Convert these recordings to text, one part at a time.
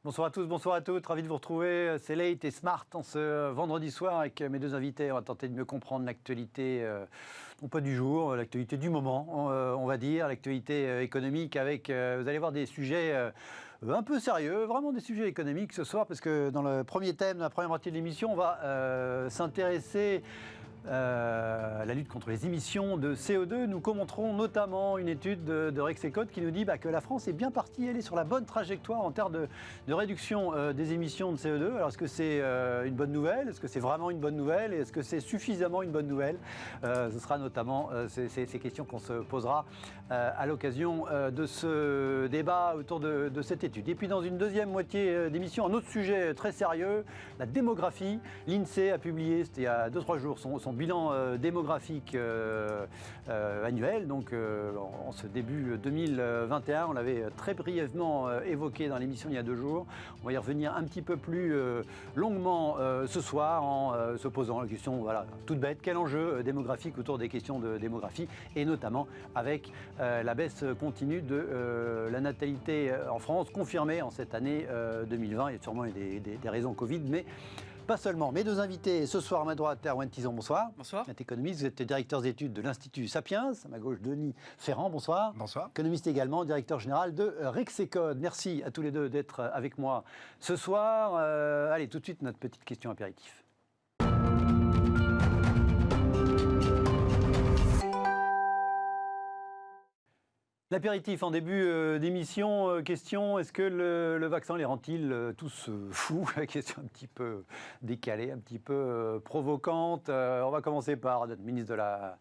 Bonsoir à tous, bonsoir à toutes, ravi de vous retrouver. C'est Late et Smart en ce vendredi soir avec mes deux invités. On va tenter de mieux comprendre l'actualité, non pas du jour, l'actualité du moment, on va dire, l'actualité économique avec, vous allez voir, des sujets un peu sérieux, vraiment des sujets économiques ce soir, parce que dans le premier thème, dans la première moitié de l'émission, on va s'intéresser la lutte contre les émissions de CO2. Nous commenterons notamment une étude de Rexecode qui nous dit que la France est bien partie, elle est sur la bonne trajectoire en termes de réduction des émissions de CO2. Alors est-ce que c'est une bonne nouvelle? Est-ce que c'est vraiment une bonne nouvelle? Et est-ce que c'est suffisamment une bonne nouvelle? Ce sera notamment ces questions qu'on se posera à l'occasion de ce débat autour de cette étude. Et puis dans une deuxième moitié d'émission, un autre sujet très sérieux, la démographie. L'INSEE a publié, c'était il y a 2-3 jours, son bilan démographique annuel, donc en ce début 2021. On l'avait très brièvement évoqué dans l'émission il y a 2 jours. On va y revenir un petit peu plus longuement ce soir en se posant la question, voilà, toute bête, quel enjeu démographique autour des questions de démographie, et notamment avec la baisse continue de la natalité en France, confirmée en cette année 2020. Il y a sûrement des raisons Covid, mais pas seulement. Mes deux invités ce soir à ma droite, Erwan Tison, bonsoir. Bonsoir. Vous êtes économiste, vous êtes directeur d'études de l'Institut Sapiens. À ma gauche, Denis Ferrand, bonsoir. Bonsoir. Économiste également, directeur général de Rexecode. Merci à tous les deux d'être avec moi ce soir. Allez, tout de suite, notre petite question apéritif. L'apéritif en début d'émission, question, est-ce que le vaccin les rend-il tous fous? Question un petit peu décalée, un petit peu provocante. On va commencer par notre ministre de la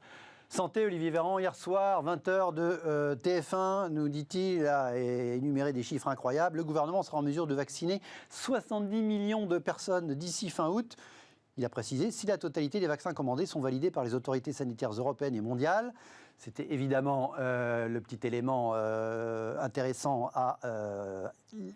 Santé, Olivier Véran. Hier soir, 20h de TF1, nous dit-il, a énuméré des chiffres incroyables. Le gouvernement sera en mesure de vacciner 70 millions de personnes d'ici fin août. Il a précisé, si la totalité des vaccins commandés sont validés par les autorités sanitaires européennes et mondiales. C'était évidemment le petit élément intéressant à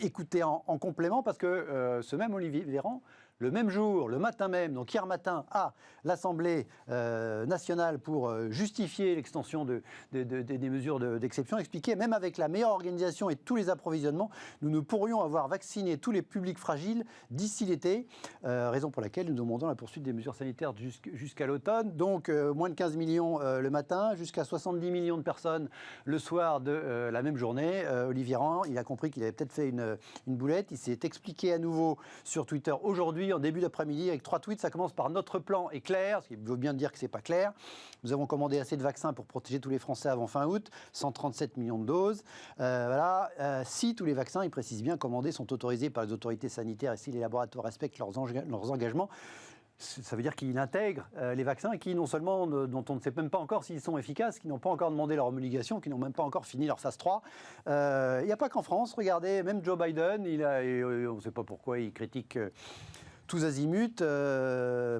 écouter en complément, parce que ce même Olivier Véran, le même jour, le matin même, donc hier matin, à l'Assemblée nationale pour justifier l'extension des mesures d'exception, expliquait, même avec la meilleure organisation et tous les approvisionnements, nous ne pourrions avoir vacciné tous les publics fragiles d'ici l'été, raison pour laquelle nous demandons la poursuite des mesures sanitaires jusqu'à l'automne. Donc moins de 15 millions le matin, jusqu'à 70 millions de personnes le soir de la même journée. Olivier Véran, il a compris qu'il avait peut-être fait une boulette. Il s'est expliqué à nouveau sur Twitter aujourd'hui, en début d'après-midi, avec 3 tweets. Ça commence par: notre plan est clair, ce qui veut bien dire que c'est pas clair. Nous avons commandé assez de vaccins pour protéger tous les Français avant fin août, 137 millions de doses. Voilà. Si tous les vaccins, il précise bien, commandés sont autorisés par les autorités sanitaires et si les laboratoires respectent leurs engagements. Ça veut dire qu'il intègre les vaccins qui, non seulement, dont on ne sait même pas encore s'ils sont efficaces, qui n'ont pas encore demandé leur homologation, qui n'ont même pas encore fini leur phase 3. Il n'y a pas qu'en France, regardez, même Joe Biden, on ne sait pas pourquoi il critique tous azimuts.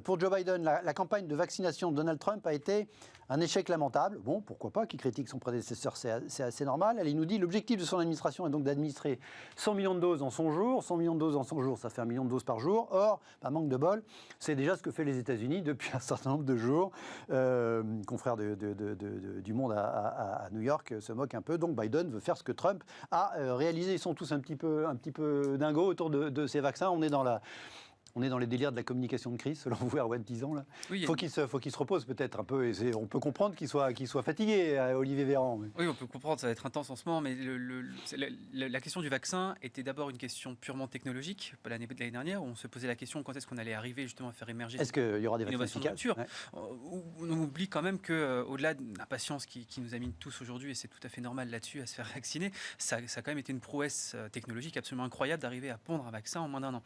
Pour Joe Biden, la campagne de vaccination de Donald Trump a été un échec lamentable. Bon, pourquoi pas, qui critique son prédécesseur, c'est assez normal. Il nous dit, l'objectif de son administration est donc d'administrer 100 millions de doses en 100 jours. 100 millions de doses en 100 jours, ça fait 1 million de doses par jour. Or, manque de bol, c'est déjà ce que fait les États-Unis depuis un certain nombre de jours. Confrère du Monde à New York se moque un peu. Donc Biden veut faire ce que Trump a réalisé. Ils sont tous un petit peu dingos autour de ces vaccins. On est dans les délires de la communication de crise, selon vous, Erwan Tison, là. Oui, faut qu'il se repose peut-être un peu. Et on peut comprendre qu'il soit fatigué, Olivier Véran. Mais... Oui, on peut comprendre, ça va être intense en ce moment. Mais la question du vaccin était d'abord une question purement technologique. L'année dernière, où on se posait la question quand est-ce qu'on allait arriver justement à faire émerger. Est-ce qu'il y aura des vaccins efficaces? Ouais. On oublie quand même qu'au-delà de l'impatience qui nous amène tous aujourd'hui, et c'est tout à fait normal là-dessus, à se faire vacciner, ça a quand même été une prouesse technologique absolument incroyable d'arriver à pondre un vaccin en moins d'1 an.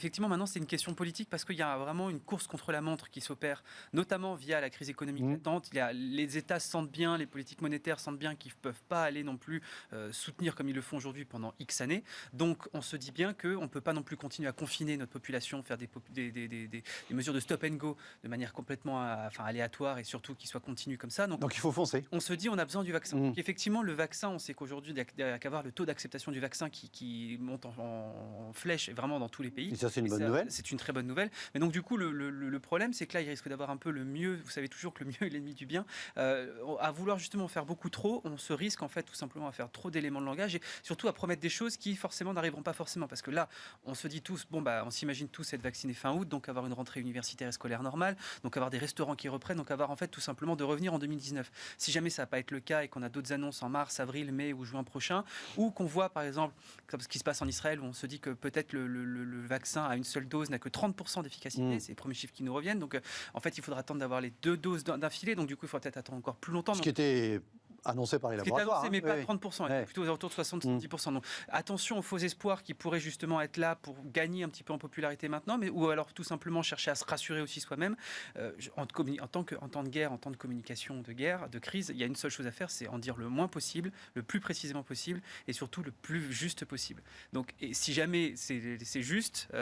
Effectivement, maintenant, c'est une question politique parce qu'il y a vraiment une course contre la montre qui s'opère, notamment via la crise économique latente. Les États sentent bien, les politiques monétaires sentent bien qu'ils ne peuvent pas aller non plus soutenir comme ils le font aujourd'hui pendant X années. Donc, on se dit bien qu'on ne peut pas non plus continuer à confiner notre population, faire des mesures de stop and go de manière complètement aléatoire et surtout qui soient continues comme ça. Donc, il faut foncer. On se dit on a besoin du vaccin. Donc, effectivement, le vaccin, on sait qu'aujourd'hui, qu'avoir le taux d'acceptation du vaccin qui monte en flèche, vraiment dans tous les pays. Et ça c'est une bonne nouvelle. C'est une très bonne nouvelle. Mais donc, du coup, le problème, c'est que là, il risque d'avoir un peu le mieux. Vous savez toujours que le mieux est l'ennemi du bien. À vouloir justement faire beaucoup trop, on se risque en fait tout simplement à faire trop d'éléments de langage et surtout à promettre des choses qui forcément n'arriveront pas forcément. Parce que là, on se dit tous, on s'imagine tous être vaccinés fin août, donc avoir une rentrée universitaire et scolaire normale, donc avoir des restaurants qui reprennent, donc avoir en fait tout simplement de revenir en 2019. Si jamais ça va pas être le cas et qu'on a d'autres annonces en mars, avril, mai ou juin prochain, ou qu'on voit par exemple, comme ce qui se passe en Israël, où on se dit que peut-être le vaccin à une seule dose n'a que 30% d'efficacité, c'est les premiers chiffres qui nous reviennent, donc en fait il faudra attendre d'avoir les 2 doses d'affilée, donc du coup il faudra peut-être attendre encore plus longtemps. Ce qui était annoncé par les laboratoires. Mais pas 30%, plutôt aux alentours de 60-70%. Donc attention aux faux espoirs qui pourraient justement être là pour gagner un petit peu en popularité maintenant, ou alors tout simplement chercher à se rassurer aussi soi-même. En temps de guerre, en temps de communication de guerre, de crise, il y a une seule chose à faire, c'est en dire le moins possible, le plus précisément possible et surtout le plus juste possible. Donc et si jamais c'est juste, on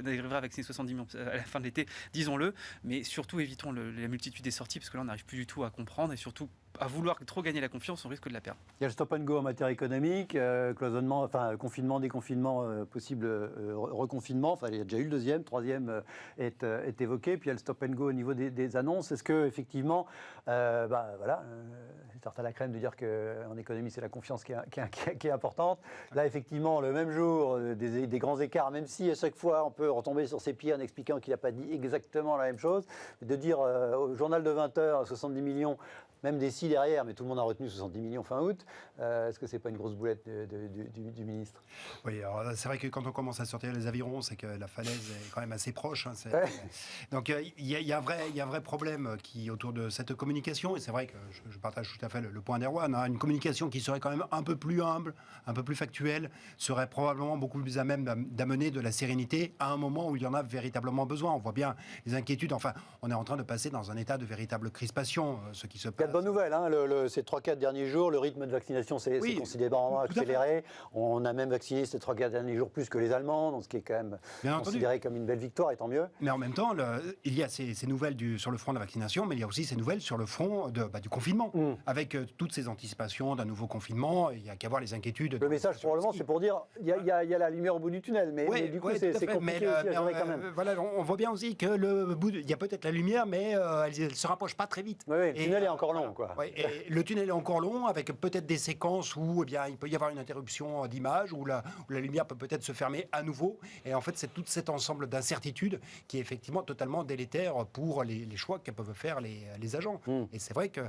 arrivera à vacciner 70 millions à la fin de l'été, disons-le, mais surtout évitons la multitude des sorties parce que là on n'arrive plus du tout à comprendre et surtout à vouloir trop gagner la confiance, on risque de la perdre. Il y a le stop and go en matière économique, cloisonnement, enfin confinement, déconfinement, possible reconfinement. Enfin, il y a déjà eu le deuxième, troisième est évoqué. Puis il y a le stop and go au niveau des annonces. Est-ce que effectivement, voilà, c'est tarte à la crème de dire qu'en économie c'est la confiance qui est importante. Là, effectivement, le même jour, des grands écarts, même si à chaque fois on peut retomber sur ses pieds en expliquant qu'il n'a pas dit exactement la même chose, de dire au journal de 20h 70 millions. Même des si derrière, mais tout le monde a retenu 70 millions fin août. Est-ce que ce n'est pas une grosse boulette du ministre? Oui, alors c'est vrai que quand on commence à sortir les avirons, c'est que la falaise est quand même assez proche. Hein, donc il y a un vrai problème autour de cette communication, et c'est vrai que je partage tout à fait le point d'Erwan. Hein, une communication qui serait quand même un peu plus humble, un peu plus factuelle, serait probablement beaucoup plus à même d'amener de la sérénité à un moment où il y en a véritablement besoin. On voit bien les inquiétudes. Enfin, on est en train de passer dans un état de véritable crispation, ce qui se passe. Bonne nouvelle, hein, ces 3-4 derniers jours, le rythme de vaccination s'est considérablement accéléré. On a même vacciné ces 3-4 derniers jours plus que les Allemands, donc ce qui est quand même considéré comme une belle victoire, et tant mieux. Mais en même temps, il y a ces nouvelles sur le front de la vaccination, mais il y a aussi ces nouvelles sur le front du confinement. Avec toutes ces anticipations d'un nouveau confinement, il n'y a qu'à voir les inquiétudes. Le message, probablement, c'est pour dire il y a la lumière au bout du tunnel, mais du coup, c'est compliqué aussi à gérer quand même. Voilà, on voit bien aussi que il y a peut-être la lumière, mais elle ne se rapproche pas très vite. Oui, le tunnel est encore long. Et le tunnel est encore long, avec peut-être des séquences où il peut y avoir une interruption d'image, où la lumière peut-être se fermer à nouveau. Et en fait, c'est tout cet ensemble d'incertitudes qui est effectivement totalement délétère pour les choix que peuvent faire les agents. Et c'est vrai que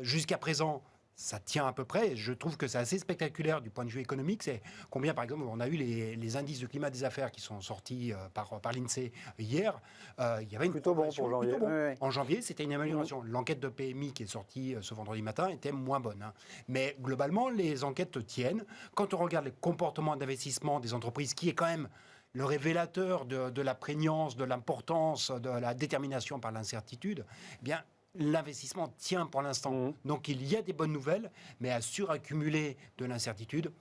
jusqu'à présent, ça tient à peu près. Je trouve que c'est assez spectaculaire du point de vue économique. C'est combien, par exemple, on a eu les indices de climat des affaires qui sont sortis par l'INSEE hier. Il y avait une plutôt bon pour janvier. En janvier, c'était une amélioration. L'enquête de PMI qui est sortie ce vendredi matin était moins bonne. Hein. Mais globalement, les enquêtes tiennent. Quand on regarde les comportements d'investissement des entreprises, qui est quand même le révélateur de la prégnance, de l'importance, de la détermination par l'incertitude, eh bien, l'investissement tient pour l'instant. Donc il y a des bonnes nouvelles, mais à suraccumuler de l'incertitude,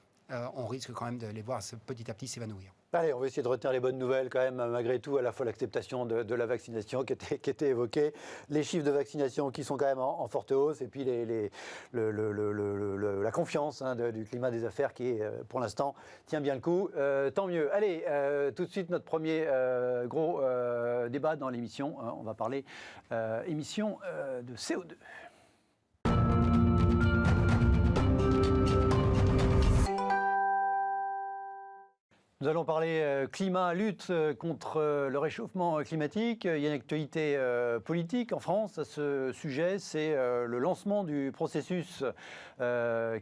on risque quand même de les voir petit à petit s'évanouir. Allez, on va essayer de retenir les bonnes nouvelles quand même, malgré tout, à la fois l'acceptation de la vaccination qui était évoquée, les chiffres de vaccination qui sont quand même en forte hausse, et puis la confiance du climat des affaires qui, pour l'instant, tient bien le coup. Tant mieux. Allez, tout de suite, notre premier gros débat dans l'émission. On va parler émission de CO2. Nous allons parler climat, lutte contre le réchauffement climatique. Il y a une actualité politique en France à ce sujet. C'est le lancement du processus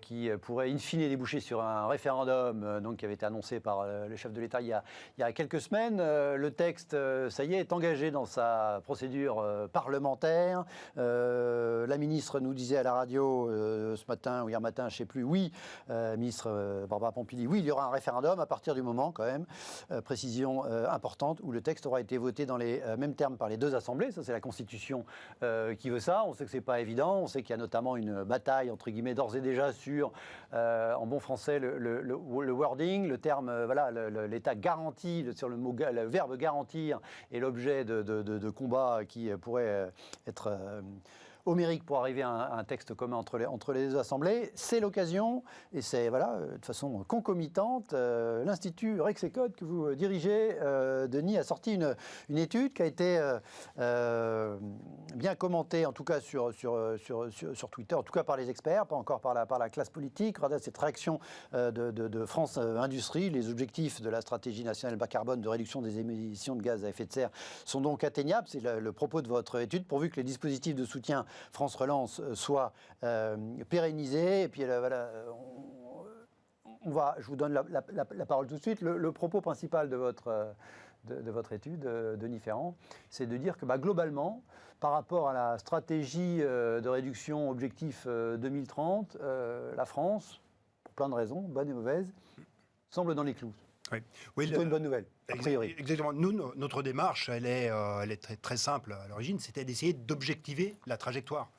qui pourrait in fine déboucher sur un référendum qui avait été annoncé par le chef de l'État il y a quelques semaines. Le texte, ça y est engagé dans sa procédure parlementaire. La ministre nous disait à la radio ce matin ou hier matin, je ne sais plus, ministre Barbara Pompili, oui, il y aura un référendum à partir du moment quand même, précision importante, où le texte aura été voté dans les mêmes termes par les deux assemblées. Ça, c'est la Constitution qui veut ça. On sait que c'est pas évident. On sait qu'il y a notamment une bataille, entre guillemets, d'ores et déjà sur, en bon français, le wording, le terme, l'État garantit, sur le verbe garantir, est l'objet de combats qui pourraient être homérique pour arriver à un texte commun entre les deux assemblées. C'est l'occasion, et c'est de façon concomitante, l'Institut Rexecode que vous dirigez, Denis, a sorti une étude qui a été bien commentée, en tout cas sur Twitter, en tout cas par les experts, pas encore par la classe politique. Regardez cette réaction de France Industrie. Les objectifs de la stratégie nationale bas carbone de réduction des émissions de gaz à effet de serre sont donc atteignables. C'est le propos de votre étude, pourvu que les dispositifs de soutien France Relance soient pérennisés. Et puis je vous donne la parole tout de suite. Le propos principal de votre étude, Denis Ferrand, c'est de dire que globalement, par rapport à la stratégie de réduction objectif 2030, la France, pour plein de raisons, bonnes et mauvaises, semble dans les clous. Oui, c'est plutôt une bonne nouvelle, a priori. Exactement. Nous, notre démarche, elle est très, très simple à l'origine, c'était d'essayer d'objectiver la trajectoire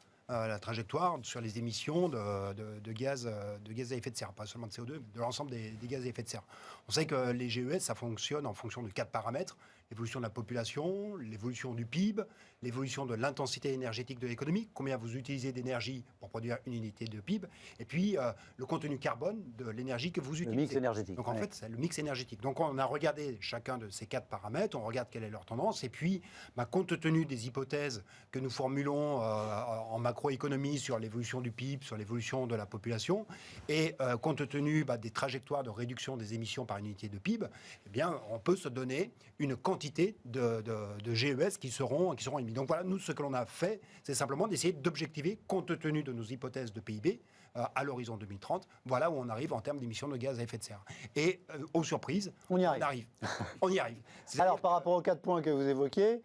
sur les émissions de gaz à effet de serre, pas seulement de CO2, mais de l'ensemble des gaz à effet de serre. On sait que les GES, ça fonctionne en fonction de 4 paramètres: l'évolution de la population, l'évolution du PIB, l'évolution de l'intensité énergétique de l'économie, combien vous utilisez d'énergie pour produire une unité de PIB, et puis le contenu carbone de l'énergie que vous utilisez. Le mix énergétique. Donc en fait, c'est le mix énergétique. Donc on a regardé chacun de ces 4 paramètres, on regarde quelle est leur tendance, et puis compte tenu des hypothèses que nous formulons en macroéconomie sur l'évolution du PIB, sur l'évolution de la population, et compte tenu des trajectoires de réduction des émissions par unité de PIB, eh bien, on peut se donner une quantité de GES qui seront émis. Donc voilà, nous, ce que l'on a fait, c'est simplement d'essayer d'objectiver, compte tenu de nos hypothèses de PIB, à l'horizon 2030, voilà où on arrive en termes d'émissions de gaz à effet de serre. Et aux surprises, on y arrive. On y arrive. Alors, par rapport aux 4 points que vous évoquiez,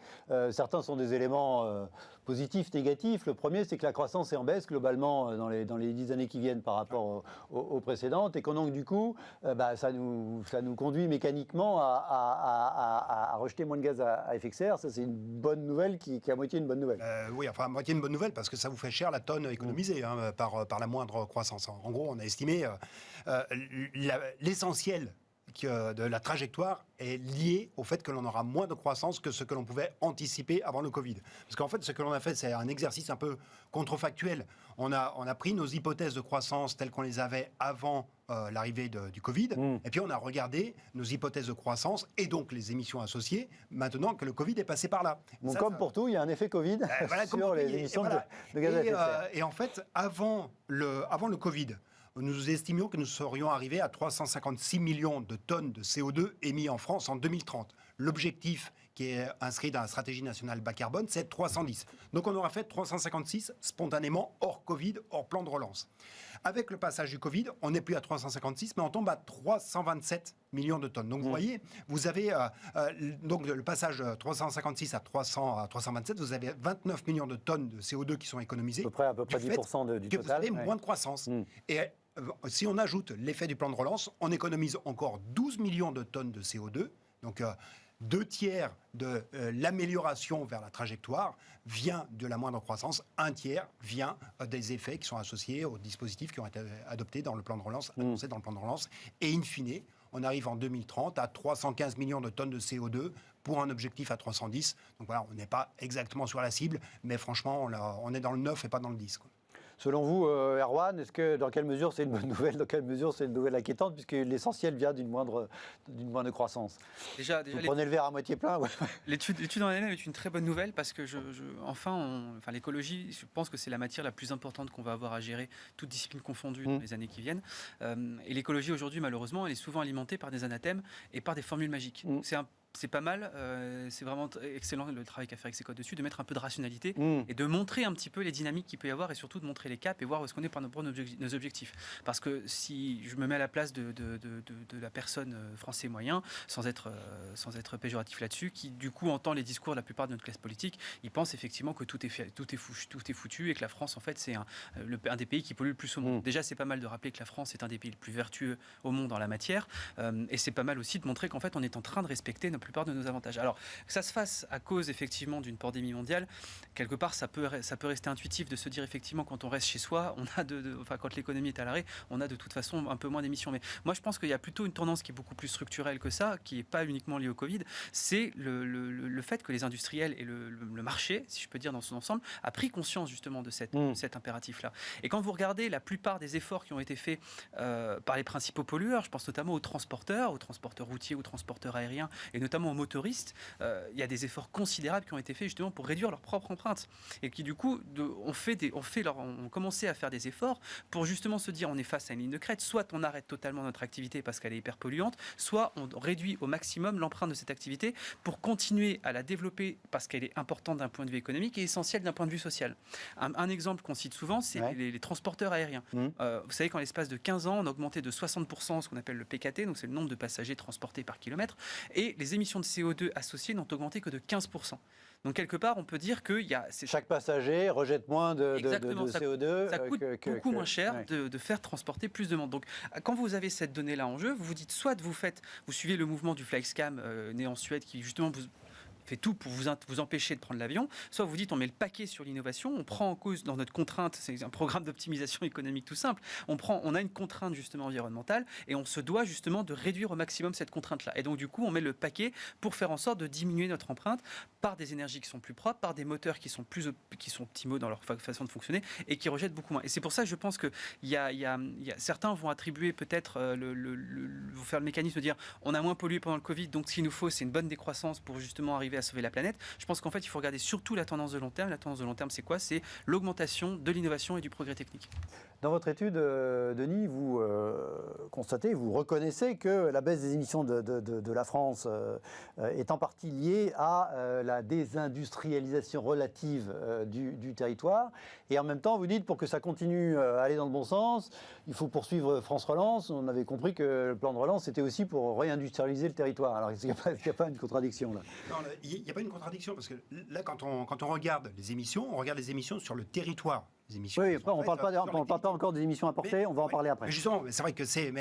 certains sont des éléments positifs, négatifs. Le premier, c'est que la croissance est en baisse globalement dans les 10 années qui viennent par rapport aux précédentes, et que donc du coup, ça nous conduit mécaniquement à rejeter moins de gaz à effet de serre. Ça, c'est une bonne nouvelle qui est à moitié une bonne nouvelle. Oui, enfin à moitié une bonne nouvelle, parce que ça vous fait cher la tonne économisée par la moindre croissance. En gros, on a estimé l'essentiel de la trajectoire est lié au fait que l'on aura moins de croissance que ce que l'on pouvait anticiper avant le Covid. Parce qu'en fait, ce que l'on a fait, c'est un exercice un peu contrefactuel. On a pris nos hypothèses de croissance telles qu'on les avait avant l'arrivée du Covid, et puis on a regardé nos hypothèses de croissance et donc les émissions associées, maintenant que le Covid est passé par là. Bon, comme pour tout, il y a un effet Covid sur les émissions de gaz à effet de serre. Et en fait, avant le Covid, nous estimions que nous serions arrivés à 356 millions de tonnes de CO2 émis en France en 2030. L'objectif qui est inscrit dans la stratégie nationale bas carbone, c'est 310. Donc on aura fait 356 spontanément, hors Covid, hors plan de relance. Avec le passage du Covid, on n'est plus à 356, mais on tombe à 327 millions de tonnes. Donc vous voyez, vous avez donc le passage de 356 à 327, vous avez 29 millions de tonnes de CO2 qui sont économisées. À peu près 10% du total. Vous avez moins de croissance. Et si on ajoute l'effet du plan de relance, on économise encore 12 millions de tonnes de CO2. Donc 2 tiers de l'amélioration vers la trajectoire vient de la moindre croissance, 1 tiers vient des effets qui sont associés aux dispositifs qui ont été adoptés dans le plan de relance, annoncés dans le plan de relance. Et in fine, on arrive en 2030 à 315 millions de tonnes de CO2 pour un objectif à 310. Donc voilà, on n'est pas exactement sur la cible, mais franchement, on est dans le 9 et pas dans le 10. Selon vous, Erwan, dans quelle mesure c'est une bonne nouvelle, dans quelle mesure c'est une nouvelle inquiétante, puisque l'essentiel vient d'une moindre croissance? Déjà, vous prenez le verre à moitié plein. Ouais. L'étude en elle-même est une très bonne nouvelle, parce que l'écologie, je pense que c'est la matière la plus importante qu'on va avoir à gérer, toutes disciplines confondues dans les années qui viennent. Et l'écologie aujourd'hui, malheureusement, elle est souvent alimentée par des anathèmes et par des formules magiques. C'est pas mal, c'est vraiment excellent le travail qu'a fait avec ces codes dessus, de mettre un peu de rationalité et de montrer un petit peu les dynamiques qu'il peut y avoir, et surtout de montrer les caps et voir où est-ce qu'on est par nos objectifs. Parce que si je me mets à la place de la personne français moyen, sans être péjoratif là-dessus, qui du coup entend les discours de la plupart de notre classe politique, il pense effectivement que tout est foutu et que la France, en fait, c'est un des pays qui pollue le plus au monde. Déjà, c'est pas mal de rappeler que la France est un des pays les plus vertueux au monde en la matière, et c'est pas mal aussi de montrer qu'en fait, on est en train de respecter plupart de nos avantages. Alors, que ça se fasse à cause effectivement d'une pandémie mondiale, quelque part, ça peut rester intuitif de se dire effectivement, quand on reste chez soi, on a quand l'économie est à l'arrêt, on a de toute façon un peu moins d'émissions. Mais moi, je pense qu'il y a plutôt une tendance qui est beaucoup plus structurelle que ça, qui n'est pas uniquement liée au Covid. C'est le fait que les industriels et le marché, si je peux dire dans son ensemble, a pris conscience justement de cet impératif-là. Et quand vous regardez la plupart des efforts qui ont été faits par les principaux pollueurs, je pense notamment aux transporteurs routiers, aux transporteurs aériens et notamment aux motoristes, il y a des efforts considérables qui ont été faits justement pour réduire leur propre empreinte et qui du coup ont commencé à faire des efforts pour justement se dire on est face à une ligne de crête, soit on arrête totalement notre activité parce qu'elle est hyper polluante, soit on réduit au maximum l'empreinte de cette activité pour continuer à la développer parce qu'elle est importante d'un point de vue économique et essentielle d'un point de vue social. Un exemple qu'on cite souvent, c'est les transporteurs aériens. Vous savez qu'en l'espace de 15 ans, on a augmenté de 60% ce qu'on appelle le PKT, donc c'est le nombre de passagers transportés par kilomètre, et les émissions de CO2 associées n'ont augmenté que de 15%. Donc quelque part, on peut dire que chaque passager rejette moins de CO2. Ça coûte beaucoup moins cher de faire transporter plus de monde. Donc quand vous avez cette donnée-là en jeu, vous vous dites soit vous suivez le mouvement du Flyscam né en Suède qui justement vous fait tout pour vous empêcher de prendre l'avion, soit vous dites on met le paquet sur l'innovation, on prend en cause dans notre contrainte, c'est un programme d'optimisation économique tout simple, on a une contrainte justement environnementale et on se doit justement de réduire au maximum cette contrainte-là. Et donc du coup on met le paquet pour faire en sorte de diminuer notre empreinte par des énergies qui sont plus propres, par des moteurs qui sont optimaux dans leur façon de fonctionner et qui rejettent beaucoup moins. Et c'est pour ça que je pense que certains vont attribuer peut-être vous faire le mécanisme de dire on a moins pollué pendant le Covid, donc ce qu'il nous faut c'est une bonne décroissance pour justement arriver à sauver la planète. Je pense qu'en fait, il faut regarder surtout la tendance de long terme. La tendance de long terme, c'est quoi? C'est l'augmentation de l'innovation et du progrès technique. Dans votre étude, Denis, vous constatez, vous reconnaissez que la baisse des émissions de la France est en partie liée à la désindustrialisation relative du territoire. Et en même temps, vous dites, pour que ça continue à aller dans le bon sens, il faut poursuivre France Relance. On avait compris que le plan de relance, c'était aussi pour réindustrialiser le territoire. Alors, est-ce qu'il n'y a pas une contradiction là? Non, il n'y a pas une contradiction, parce que là, quand on regarde les émissions, on regarde les émissions sur le territoire. Oui, après, on ne parle pas encore des émissions importées, on va en parler après. Mais justement, c'est vrai que c'est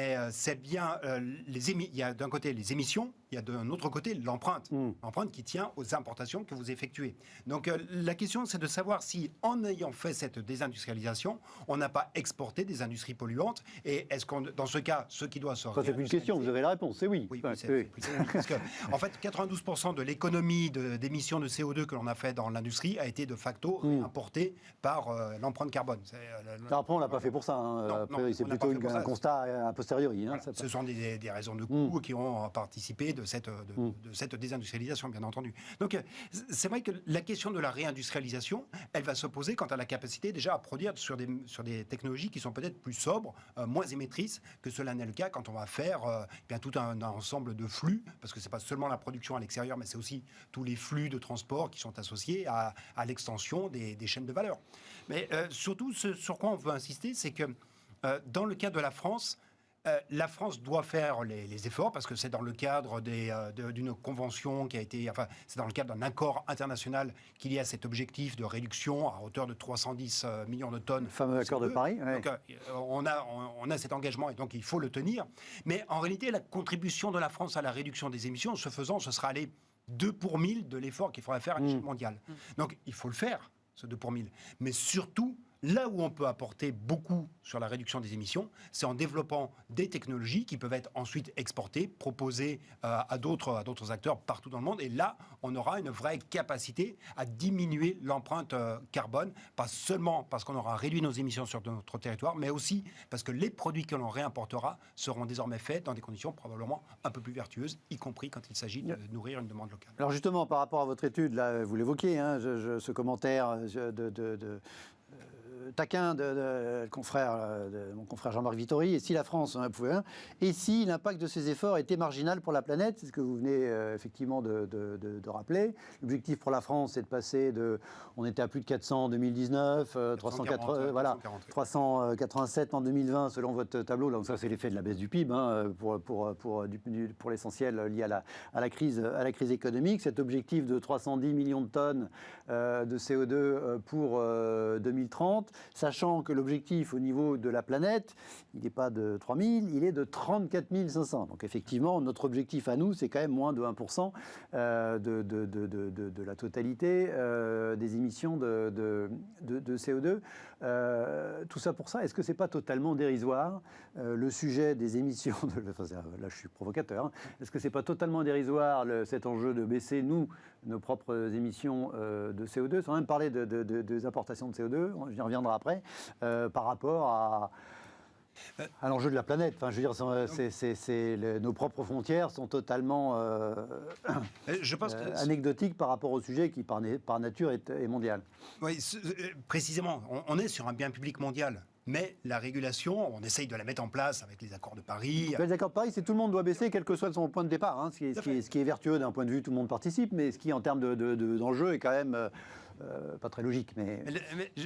bien, il y a d'un côté les émissions, il y a d'un autre côté l'empreinte. L'empreinte qui tient aux importations que vous effectuez. Donc la question, c'est de savoir si, en ayant fait cette désindustrialisation, on n'a pas exporté des industries polluantes, et est-ce qu'on, dans ce cas, ce qui doit se c'est plus une question, vous avez la réponse, c'est oui. Oui, c'est parce que, en fait, 92% de l'économie d'émissions de CO2 que l'on a fait dans l'industrie a été de facto importée par l'empreinte carbone. Après, on ne l'a pas fait pour ça. Après, c'est plutôt un constat a posteriori. Voilà. Ce sont des raisons de coût qui ont participé de cette désindustrialisation, bien entendu. Donc, c'est vrai que la question de la réindustrialisation, elle va se poser quant à la capacité déjà à produire sur des technologies qui sont peut-être plus sobres, moins émettrices que cela n'est le cas quand on va faire bien tout un ensemble de flux, parce que c'est pas seulement la production à l'extérieur, mais c'est aussi tous les flux de transport qui sont associés à l'extension des chaînes de valeur. Mais surtout, sur quoi on veut insister, c'est que dans le cas de la France doit faire les efforts, parce que c'est dans le cadre d'une convention qui a été, enfin, c'est dans le cadre d'un accord international qu'il y a cet objectif de réduction à hauteur de 310 millions de tonnes. Le fameux accord de Paris. Ouais. Donc, on a cet engagement et donc il faut le tenir. Mais en réalité, la contribution de la France à la réduction des émissions, ce faisant, ce sera aller 2 pour 1000 de l'effort qu'il faudra faire à l'échelle mondiale. Donc, il faut le faire, ce 2 pour 1000. Mais surtout, là où on peut apporter beaucoup sur la réduction des émissions, c'est en développant des technologies qui peuvent être ensuite exportées, proposées à d'autres acteurs partout dans le monde. Et là, on aura une vraie capacité à diminuer l'empreinte carbone, pas seulement parce qu'on aura réduit nos émissions sur notre territoire, mais aussi parce que les produits que l'on réimportera seront désormais faits dans des conditions probablement un peu plus vertueuses, y compris quand il s'agit de nourrir une demande locale. Alors justement, par rapport à votre étude, là, vous l'évoquez, hein, ce commentaire taquin de mon confrère Jean-Marc Vittori, et si la France en pouvait un, et si l'impact de ces efforts était marginal pour la planète, c'est ce que vous venez effectivement de rappeler. L'objectif pour la France, c'est de passer on était à plus de 400 en 2019, 387 en 2020 selon votre tableau. Donc ça, c'est l'effet de la baisse du PIB, hein, pour l'essentiel lié à la crise économique. Cet objectif de 310 millions de tonnes de CO2 pour 2030. sachant que l'objectif au niveau de la planète, il n'est pas de 3 000, il est de 34 500. Donc effectivement, notre objectif à nous, c'est quand même moins de 1% de la totalité des émissions de CO2. Tout ça pour ça, est-ce que c'est pas totalement dérisoire le sujet des émissions là je suis provocateur, hein. Est-ce que c'est pas totalement dérisoire cet enjeu de baisser nos propres émissions de CO2, sans même parler des importations de CO2, on y reviendra après, par rapport à l'enjeu de la planète. Enfin, je veux dire, nos propres frontières sont totalement je pense que anecdotiques par rapport au sujet qui, par nature, est mondial. Oui, précisément, on est sur un bien public mondial. Mais la régulation, on essaye de la mettre en place avec les accords de Paris. Les accords de Paris, c'est tout le monde doit baisser, quel que soit son point de départ. Hein, ce qui est vertueux d'un point de vue, tout le monde participe, mais ce qui, en termes d'enjeu, est quand même pas très logique. Mais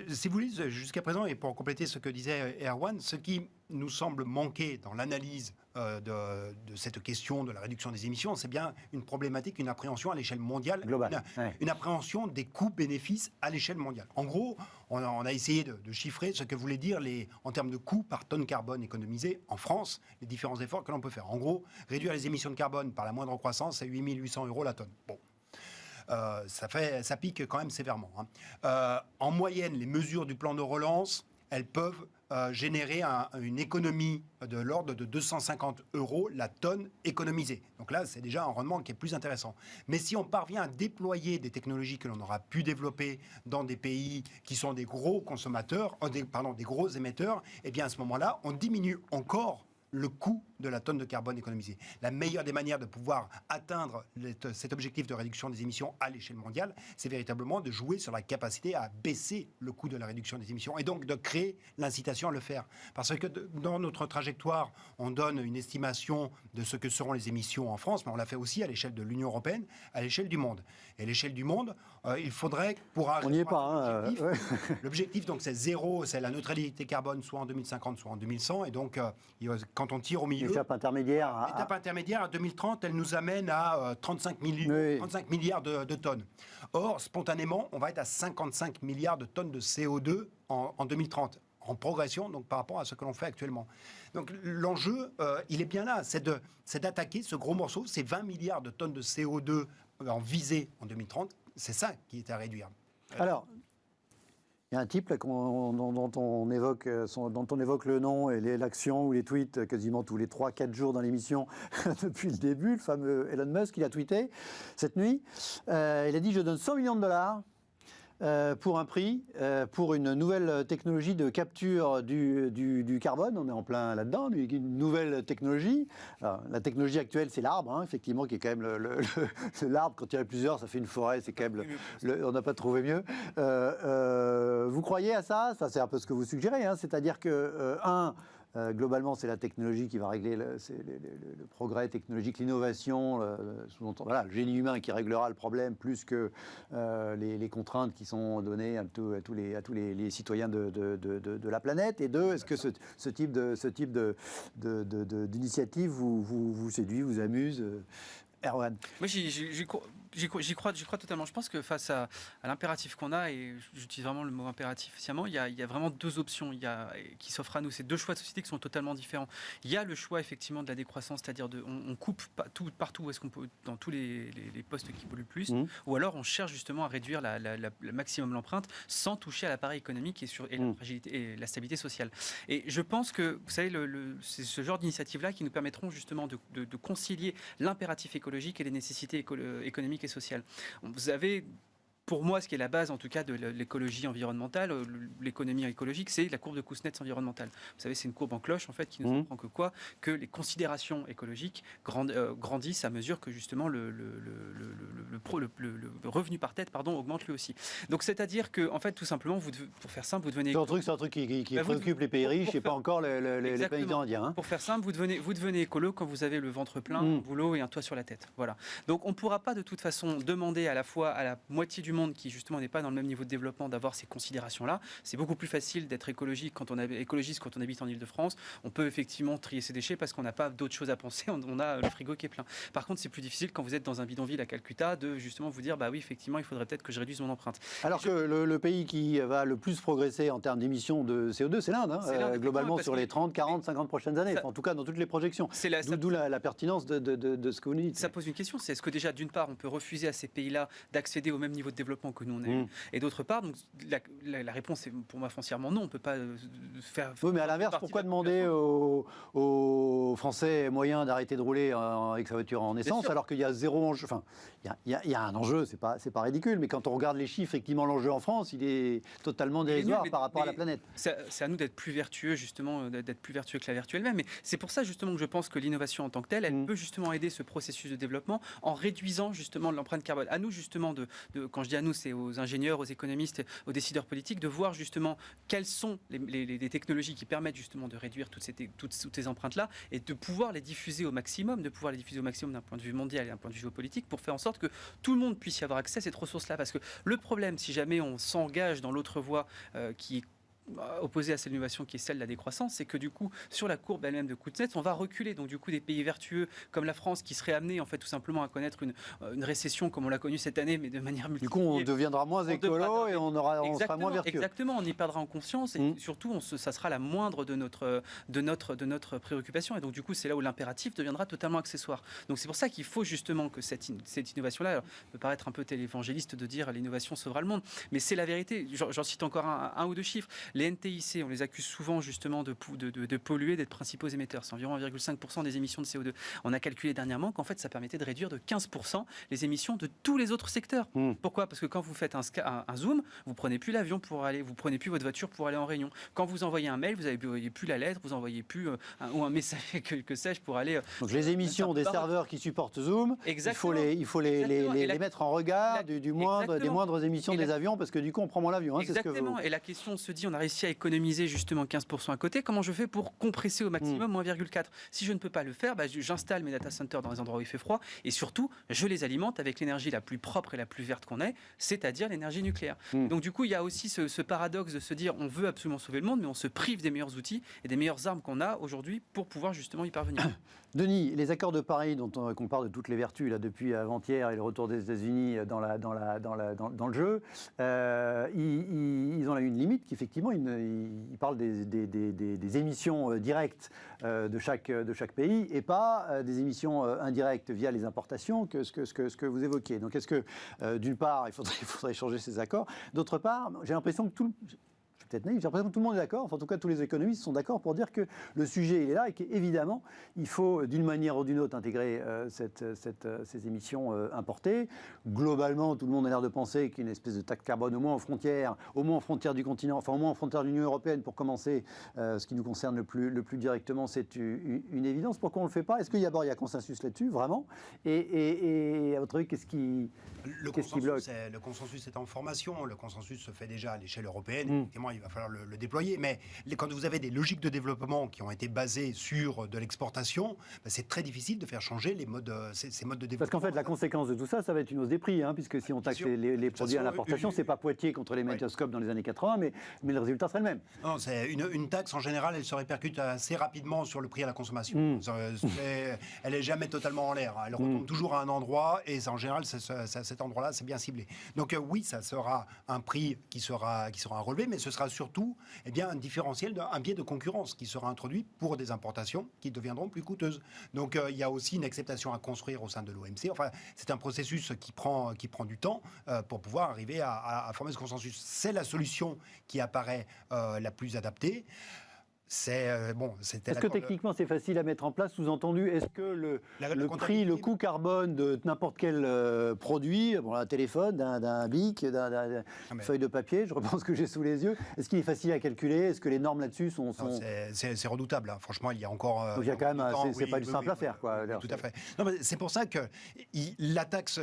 si vous voulez, jusqu'à présent, et pour compléter ce que disait Erwan, ce qui nous semble manquer dans l'analyse de cette question de la réduction des émissions, c'est bien une problématique, une appréhension à l'échelle mondiale, globale, une appréhension des coûts-bénéfices à l'échelle mondiale. En gros, on a essayé de chiffrer ce que voulait dire en termes de coûts par tonne carbone économisée en France, les différents efforts que l'on peut faire. En gros, réduire les émissions de carbone par la moindre croissance, c'est 8 800 € la tonne. Bon. Ça pique quand même sévèrement. Hein. En moyenne, les mesures du plan de relance, elles peuvent générer une économie de l'ordre de 250 € la tonne économisée. Donc là, c'est déjà un rendement qui est plus intéressant. Mais si on parvient à déployer des technologies que l'on aura pu développer dans des pays qui sont des gros consommateurs, des gros émetteurs, eh bien à ce moment-là, on diminue encore le coût de la tonne de carbone économisée. La meilleure des manières de pouvoir atteindre cet objectif de réduction des émissions à l'échelle mondiale, c'est véritablement de jouer sur la capacité à baisser le coût de la réduction des émissions et donc de créer l'incitation à le faire. Parce que dans notre trajectoire, on donne une estimation de ce que seront les émissions en France, mais on l'a fait aussi à l'échelle de l'Union européenne, à l'échelle du monde. Et à l'échelle du monde, il faudrait, on n'y est pas. L'objectif, donc, c'est zéro, c'est la neutralité carbone, soit en 2050, soit en 2100. Et donc, quand on tire au milieu... L'étape intermédiaire... L'étape intermédiaire, à 2030, elle nous amène à 35 milliards de tonnes. Or, spontanément, on va être à 55 milliards de tonnes de CO2 en 2030, en progression donc, par rapport à ce que l'on fait actuellement. Donc l'enjeu, il est bien là, c'est d'attaquer ce gros morceau, ces 20 milliards de tonnes de CO2 en visée en 2030, c'est ça qui est à réduire. Alors, il y a un type là, dont on évoque le nom et l'action ou les tweets quasiment tous les 3-4 jours dans l'émission depuis le début, le fameux Elon Musk, il a tweeté cette nuit. Il a dit « Je donne 100 millions de dollars pour un prix, pour une nouvelle technologie de capture du carbone. » On est en plein là-dedans, une nouvelle technologie. Alors, la technologie actuelle, c'est l'arbre, hein, effectivement, qui est quand même l'arbre. Quand il y en a plusieurs, ça fait une forêt, c'est quand même on n'a pas trouvé mieux. Vous croyez à ça? Ça, c'est un peu ce que vous suggérez, hein, c'est-à-dire que, globalement, c'est la technologie qui va régler le progrès technologique, l'innovation, le génie humain qui réglera le problème plus que les contraintes qui sont données à tous les citoyens de la planète. Et deux, est-ce que ce type d'initiative vous séduit, vous amuse, Erwan? Moi, j'y crois totalement. Je pense que face à l'impératif qu'on a, et j'utilise vraiment le mot impératif sciemment, il y a vraiment deux options qui s'offrent à nous. C'est deux choix de société qui sont totalement différents. Il y a le choix effectivement de la décroissance, c'est-à-dire on coupe partout où est-ce qu'on peut, dans tous les postes qui polluent le plus, ou alors on cherche justement à réduire le maximum l'empreinte sans toucher à l'appareil économique et la fragilité et la stabilité sociale. Et je pense que, vous savez, c'est ce genre d'initiatives-là qui nous permettront justement de concilier l'impératif écologique et les nécessités économiques et sociales. Vous avez, pour moi, ce qui est la base, en tout cas, de l'écologie environnementale, l'économie écologique, c'est la courbe de Kuznets environnementale. Vous savez, c'est une courbe en cloche, en fait, qui nous apprend que les considérations écologiques grandissent à mesure que, justement, le revenu par tête, augmente lui aussi. Donc, c'est-à-dire que, en fait, tout simplement, pour faire simple, vous devenez... C'est un truc qui préoccupe les pays riches et pas encore les pays indiens. Hein. Pour faire simple, vous devenez écolo quand vous avez le ventre plein, un boulot et un toit sur la tête. Voilà. Donc, on ne pourra pas, de toute façon, demander à la fois à la moitié du du monde qui justement n'est pas dans le même niveau de développement d'avoir ces considérations-là. C'est beaucoup plus facile d'être écologiste quand on habite en Île-de-France. On peut effectivement trier ses déchets parce qu'on n'a pas d'autre chose à penser. On a le frigo qui est plein. Par contre, c'est plus difficile quand vous êtes dans un bidonville à Calcutta de justement vous dire, bah oui, effectivement, il faudrait peut-être que je réduise mon empreinte. Alors que le pays qui va le plus progresser en termes d'émissions de CO2, c'est l'Inde, globalement sur les 30, 40, 50 prochaines années, en tout cas dans toutes les projections. D'où la pertinence de ce que vous nous dites. Ça pose une question, c'est est-ce que déjà, d'une part, on peut refuser à ces pays-là d'accéder au même niveau de développement que nous on a eu, et d'autre part, donc, la réponse est pour moi foncièrement non, on ne peut pas faire... Oui, mais à l'inverse, pourquoi demander aux Français moyens d'arrêter de rouler avec sa voiture en essence, alors qu'il y a zéro enjeu, enfin, il y a un enjeu, c'est pas ridicule, mais quand on regarde les chiffres, effectivement, l'enjeu en France, il est totalement dérisoire par rapport à la planète. C'est à nous d'être plus vertueux, justement, d'être plus vertueux que la vertu elle-même. Mais c'est pour ça, justement, que je pense que l'innovation en tant que telle, elle peut justement aider ce processus de développement en réduisant, justement, l'empreinte carbone. À nous, justement, quand je dis à nous, c'est aux ingénieurs, aux économistes, aux décideurs politiques, de voir, justement, quelles sont les technologies qui permettent, justement, de réduire toutes ces empreintes-là et de pouvoir les diffuser au maximum, d'un point de vue mondial et d'un point de vue géopolitique, pour faire en sorte que tout le monde puisse y avoir accès à cette ressource-là. Parce que le problème, si jamais on s'engage dans l'autre voie qui est opposée à cette innovation qui est celle de la décroissance, c'est que du coup, sur la courbe elle-même de Kuznets, on va reculer. Donc du coup, des pays vertueux comme la France qui seraient amenés en fait tout simplement à connaître une récession comme on l'a connue cette année, mais de manière multipliée. Du coup, on deviendra moins écolo et on sera moins vertueux. Exactement, on y perdra en conscience et surtout, ça sera la moindre de notre préoccupation. Et donc du coup, c'est là où l'impératif deviendra totalement accessoire. Donc c'est pour ça qu'il faut justement que cette innovation-là, peut paraître un peu télévangéliste de dire l'innovation sauvera le monde, mais c'est la vérité. J'en cite encore un ou deux chiffres. Les NTIC, on les accuse souvent justement de polluer, d'être principaux émetteurs. C'est environ 1,5% des émissions de CO2. On a calculé dernièrement qu'en fait, ça permettait de réduire de 15% les émissions de tous les autres secteurs. Pourquoi ? Parce que quand vous faites un zoom, vous prenez plus l'avion pour aller, vous prenez plus votre voiture pour aller en réunion. Quand vous envoyez un mail, vous n'envoyez plus la lettre, vous envoyez plus ou un message que sais-je pour aller. Donc les émissions des serveurs qui supportent Zoom, il faut les mettre en regard des moindres émissions des avions, parce que du coup on prend moins l'avion. Exactement. Et la question se dit, on a réussi à économiser justement 15% à côté. Comment je fais pour compresser au maximum moins 1,4 ? Si je ne peux pas le faire, j'installe mes data centers dans les endroits où il fait froid et surtout, je les alimente avec l'énergie la plus propre et la plus verte qu'on ait, c'est-à-dire l'énergie nucléaire. Donc du coup, il y a aussi ce paradoxe de se dire, on veut absolument sauver le monde, mais on se prive des meilleurs outils et des meilleures armes qu'on a aujourd'hui pour pouvoir justement y parvenir. Denis, les accords de Paris dont on parle de toutes les vertus là, depuis avant-hier et le retour des États-Unis dans le jeu, ils ont là une limite qu'effectivement ils parlent des émissions directes de chaque pays et pas des émissions indirectes via les importations que ce que vous évoquiez. Donc est-ce que d'une part il faudrait changer ces accords, d'autre part j'ai l'impression que peut-être naïf, j'ai l'impression que tout le monde est d'accord, enfin, en tout cas tous les économistes sont d'accord pour dire que le sujet il est là et qu'évidemment il faut d'une manière ou d'une autre intégrer ces émissions importées. Globalement, tout le monde a l'air de penser qu'il y a une espèce de taxe carbone au moins aux frontières du continent, enfin au moins aux frontières de l'Union européenne pour commencer. Ce qui nous concerne le plus directement, c'est une évidence. Pourquoi on ne le fait pas ? Est-ce qu'il y a consensus là-dessus, vraiment ? Et à votre avis, qu'est-ce qui bloque ? Le consensus est en formation, le consensus se fait déjà à l'échelle européenne, effectivement il va falloir le déployer, mais quand vous avez des logiques de développement qui ont été basées sur de l'exportation, c'est très difficile de faire changer ces modes de développement. Parce qu'en fait, la conséquence de tout ça, ça va être une hausse des prix, puisque si on taxe les produits à l'importation, c'est pas Poitiers contre les magnétoscopes dans les années 80, mais le résultat serait le même. Non, c'est une taxe, en général, elle se répercute assez rapidement sur le prix à la consommation. Elle n'est jamais totalement en l'air. Elle retombe toujours à un endroit, et en général, cet endroit-là, c'est bien ciblé. Donc oui, ça sera un prix qui sera relevé, mais ce sera surtout un différentiel, un biais de concurrence qui sera introduit pour des importations qui deviendront plus coûteuses. Donc il y a aussi une acceptation à construire au sein de l'OMC. Enfin, c'est un processus qui prend du temps pour pouvoir arriver à former ce consensus. C'est la solution qui apparaît la plus adaptée. Est-ce que techniquement c'est facile à mettre en place, sous-entendu, est-ce que le coût carbone de n'importe quel produit, un téléphone, d'un bic, d'une feuille de papier, je repense que j'ai sous les yeux, est-ce qu'il est facile à calculer ? Est-ce que les normes là-dessus sont... C'est redoutable, franchement, il y a encore... Donc il y a quand même, c'est pas du simple à faire, quoi. Tout à fait. Non, mais c'est pour ça que la taxe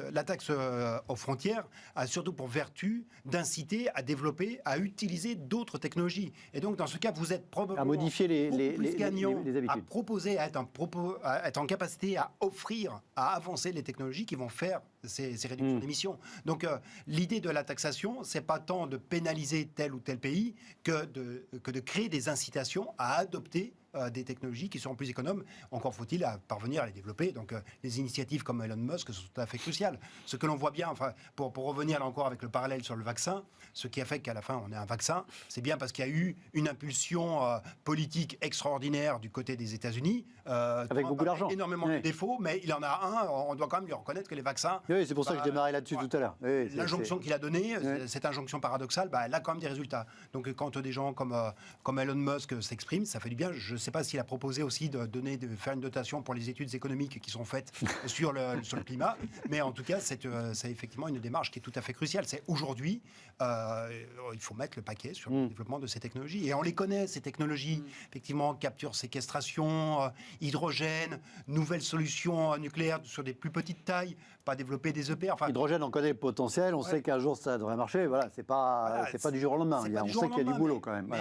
aux frontières a surtout pour vertu d'inciter à développer, à utiliser d'autres technologies. Et donc dans ce cas, vous êtes probablement modifier les gagnants habitudes. À proposer, à être en capacité à offrir, à avancer les technologies qui vont faire ces réductions d'émissions. Donc l'idée de la taxation, c'est pas tant de pénaliser tel ou tel pays que de créer des incitations à adopter des technologies qui seront plus économes. Encore faut-il parvenir à les développer. Donc les initiatives comme Elon Musk sont tout à fait cruciales. Ce que l'on voit bien, enfin, pour revenir là encore avec le parallèle sur le vaccin, ce qui a fait qu'à la fin on ait un vaccin, c'est bien parce qu'il y a eu une impulsion politique extraordinaire du côté des États-Unis. Avec beaucoup d'argent. Énormément de défauts, mais il en a un. On doit quand même lui reconnaître que les vaccins. Oui, c'est pour ça que je démarrais là-dessus tout à l'heure. Oui, l'injonction qu'il a donnée, cette injonction paradoxale, elle a quand même des résultats. Donc quand des gens comme Elon Musk s'expriment, ça fait du bien. Je ne sais pas s'il a proposé aussi de faire une dotation pour les études économiques qui sont faites sur le climat, mais en tout cas, c'est effectivement une démarche qui est tout à fait cruciale. C'est aujourd'hui, il faut mettre le paquet sur le développement de ces technologies. Et on les connaît, ces technologies, effectivement, capture, séquestration, hydrogène, nouvelles solutions nucléaires sur des plus petites tailles, pas développer des EPR. Enfin, l'hydrogène, on connaît le potentiel, on sait qu'un jour ça devrait marcher. Voilà, c'est pas du jour au lendemain. On sait qu'il y a du boulot quand même.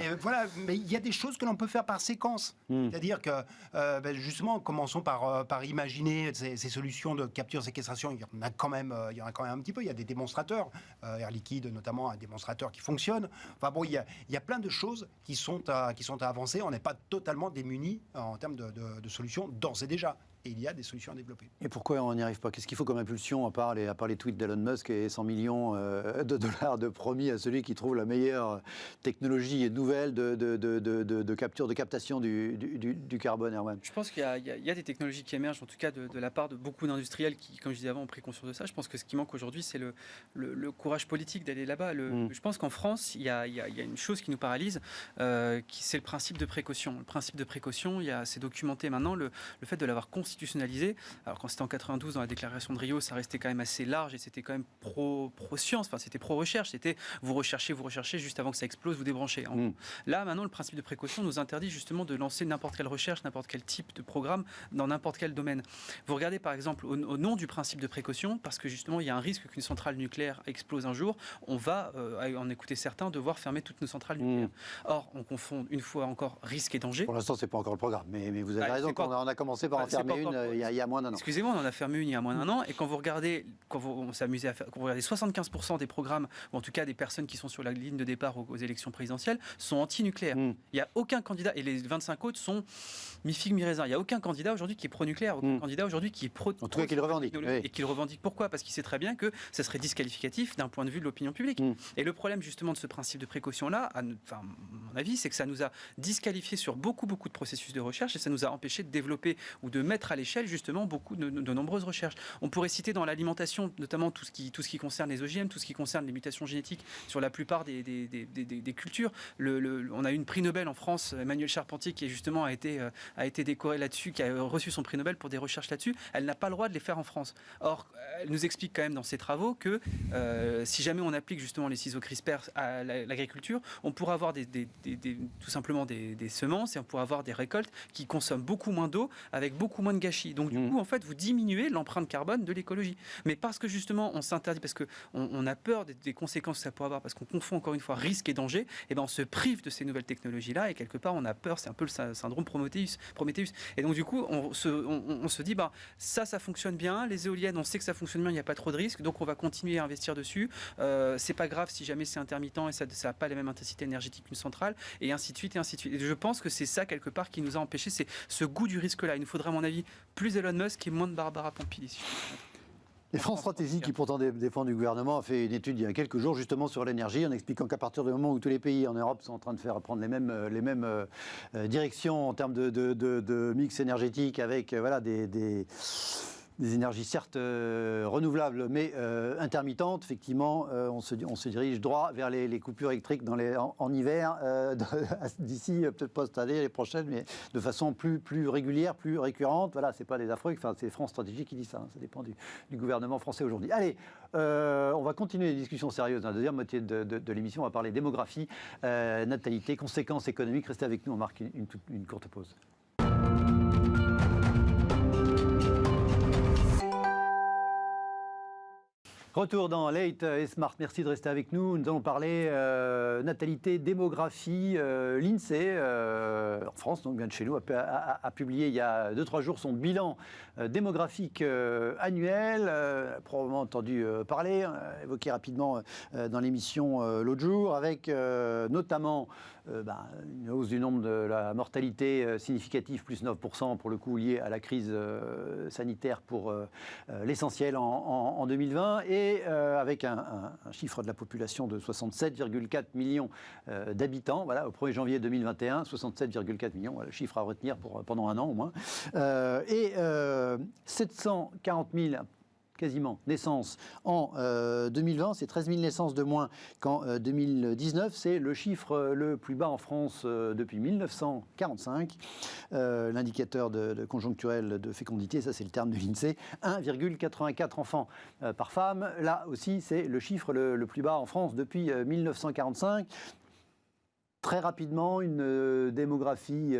Mais il y a des choses que l'on peut faire par séquence. C'est-à-dire que, justement, commençons par imaginer ces solutions de capture, séquestration. Il y en a quand même un petit peu. Il y a des démonstrateurs, Air Liquide notamment, un démonstrateur qui fonctionne. Enfin bon, il y a plein de choses qui sont à avancer. On n'est pas totalement démunis en termes de solutions d'ores et déjà. Et il y a des solutions à développer. Et pourquoi on n'y arrive pas? Qu'est-ce qu'il faut comme impulsion, à part les tweets d'Elon Musk et 100 millions de dollars de promis à celui qui trouve la meilleure technologie nouvelle de capture, de captation du carbone, Erwan? Je pense qu'il y a des technologies qui émergent, en tout cas de la part de beaucoup d'industriels qui, comme je disais avant, ont pris conscience de ça. Je pense que ce qui manque aujourd'hui, c'est le courage politique d'aller là-bas. Je pense qu'en France, il y a une chose qui nous paralyse, c'est le principe de précaution. Le principe de précaution, c'est documenté maintenant, le fait de l'avoir constitutionnalisé. Alors quand c'était en 92 dans la déclaration de Rio, ça restait quand même assez large et c'était quand même pro-science, enfin c'était pro-recherche, c'était vous recherchez juste avant que ça explose, vous débranchez. Là maintenant le principe de précaution nous interdit justement de lancer n'importe quelle recherche, n'importe quel type de programme dans n'importe quel domaine. Vous regardez par exemple au nom du principe de précaution, parce que justement il y a un risque qu'une centrale nucléaire explose un jour, on va, en écouter certains, devoir fermer toutes nos centrales nucléaires. Or on confond une fois encore risque et danger. Pour l'instant c'est pas encore le programme, mais vous avez raison, on a commencé par en fermer une il y a moins d'un an. Excusez-moi, on en a fermé une il y a moins d'un an, et quand vous regardez 75% des programmes, ou en tout cas des personnes qui sont sur la ligne de départ aux élections présidentielles, sont anti-nucléaires. Il n'y a aucun candidat, et les 25 autres sont mi-figue, mi-raisin. Il n'y a aucun candidat aujourd'hui qui est pro-nucléaire, aucun candidat aujourd'hui qui est pro. En tout cas, qui le revendique. Et qui le revendique. Pourquoi? Parce qu'il sait très bien que ça serait disqualificatif d'un point de vue de l'opinion publique. Et le problème justement de ce principe de précaution-là, à mon avis, c'est que ça nous a disqualifiés sur beaucoup de processus de recherche, et ça nous a empêché de développer ou de mettre à l'échelle justement beaucoup de nombreuses recherches. On pourrait citer dans l'alimentation notamment tout ce qui concerne les OGM, tout ce qui concerne les mutations génétiques sur la plupart des cultures. On a eu une prix Nobel en France, Emmanuelle Charpentier, qui justement a été décorée là-dessus, qui a reçu son prix Nobel pour des recherches là-dessus. Elle n'a pas le droit de les faire en France. Or, elle nous explique quand même dans ses travaux que si jamais on applique justement les ciseaux CRISPR à l'agriculture, on pourra avoir tout simplement des semences, et on pourra avoir des récoltes qui consomment beaucoup moins d'eau avec beaucoup moins de gâchis. Donc du coup, en fait, vous diminuez l'empreinte carbone de l'écologie. Mais parce que justement, on s'interdit, parce qu'on a peur des conséquences que ça pourrait avoir, parce qu'on confond encore une fois risque et danger, et ben on se prive de ces nouvelles technologies-là, et quelque part, on a peur, c'est un peu le syndrome Prométhéeus. Et donc du coup, on se dit, ça fonctionne bien, les éoliennes, on sait que ça fonctionne bien, il n'y a pas trop de risques, donc on va continuer à investir dessus. C'est pas grave si jamais c'est intermittent et ça n'a pas la même intensité énergétique qu'une centrale, et ainsi de suite, et ainsi de suite. Et je pense que c'est ça, quelque part, qui nous a empêché, c'est ce goût du risque-là. Il nous faudrait, à mon avis, plus Elon Musk et moins de Barbara Pompili, si je peux me permettre. Et France Stratégie, qui pourtant défend du gouvernement, a fait une étude il y a quelques jours justement sur l'énergie, en expliquant qu'à partir du moment où tous les pays en Europe sont en train de prendre les mêmes directions en termes de mix énergétique, avec des énergies certes renouvelables, mais intermittentes, effectivement, on se dirige droit vers les coupures électriques en hiver, d'ici, peut-être pas cette année, les prochaines, mais de façon plus régulière, plus récurrente. Voilà, c'est pas des affreux, c'est France Stratégie qui dit ça, ça dépend du gouvernement français aujourd'hui. Allez, on va continuer les discussions sérieuses dans la deuxième moitié de l'émission. On va parler démographie, natalité, conséquences économiques. Restez avec nous, on marque une courte pause. Retour dans Late et Smart. Merci de rester avec nous. Nous allons parler natalité, démographie. L'INSEE, en France, donc bien de chez nous, a publié il y a 2-3 jours son bilan démographique annuel. Probablement entendu parler, évoqué rapidement dans l'émission l'autre jour, avec notamment une hausse du nombre de la mortalité significative, plus 9% pour le coup lié à la crise sanitaire pour l'essentiel en 2020, et avec un chiffre de la population de 67,4 millions d'habitants. Voilà, au 1er janvier 2021, 67,4 millions, voilà, le chiffre à retenir pendant un an au moins. 740 000 quasiment naissances en 2020, c'est 13 000 naissances de moins qu'en 2019. C'est le chiffre le plus bas en France depuis 1945. L'indicateur de conjoncturel de fécondité, ça c'est le terme de l'INSEE, 1,84 enfants par femme. Là aussi, c'est le chiffre le plus bas en France depuis 1945. Très rapidement, une démographie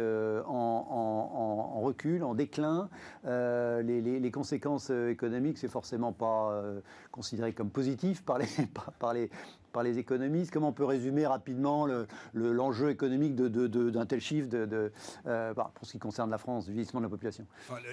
en recul, en déclin. Les conséquences économiques, c'est forcément pas considéré comme positif par les économistes. Comment on peut résumer rapidement l'enjeu économique d'un tel chiffre pour ce qui concerne la France, du vieillissement de la population?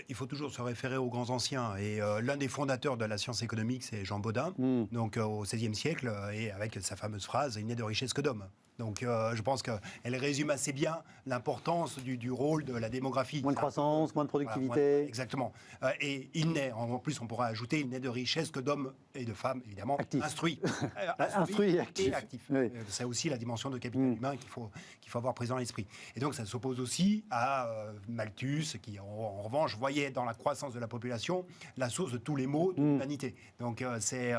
Il faut toujours se référer aux grands anciens. Et l'un des fondateurs de la science économique, c'est Jean Bodin, donc au XVIe siècle, et avec sa fameuse phrase « Il n'est de richesse que d'hommes ». Donc je pense qu'elle résume assez bien l'importance du rôle de la démographie. Moins de croissance, moins de productivité. Voilà, exactement. Et il n'est, en plus on pourra ajouter, il n'est de richesse que d'hommes et de femmes, évidemment, instruits. Instruits et actifs. Oui. C'est aussi la dimension de capital humain qu'il faut avoir présent à l'esprit. Et donc ça s'oppose aussi à Malthus, qui en revanche voyait dans la croissance de la population la source de tous les maux de l'humanité. Donc c'est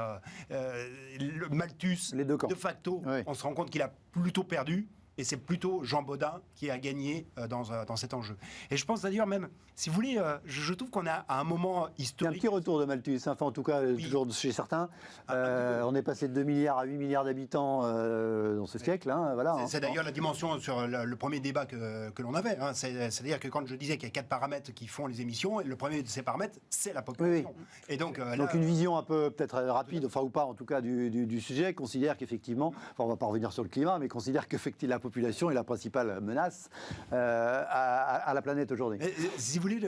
le Malthus, de facto, on se rend compte qu'il a plutôt perdu, et c'est plutôt Jean Bodin qui a gagné dans cet enjeu. Et je pense d'ailleurs même, si vous voulez, je trouve qu'on a à un moment historique... Il y a un petit retour de Malthus, enfin en tout cas toujours chez certains. On est passé de 2 milliards à 8 milliards d'habitants dans ce siècle. Voilà, c'est d'ailleurs la dimension sur le premier débat que l'on avait. C'est-à-dire que quand je disais qu'il y a 4 paramètres qui font les émissions, le premier de ces paramètres, c'est la population. Oui. Et donc une vision un peu peut-être rapide, enfin ou pas en tout cas du sujet, considère qu'effectivement, on ne va pas revenir sur le climat, mais considère qu'effectivement la population est la principale menace à la planète aujourd'hui. Si vous voulez,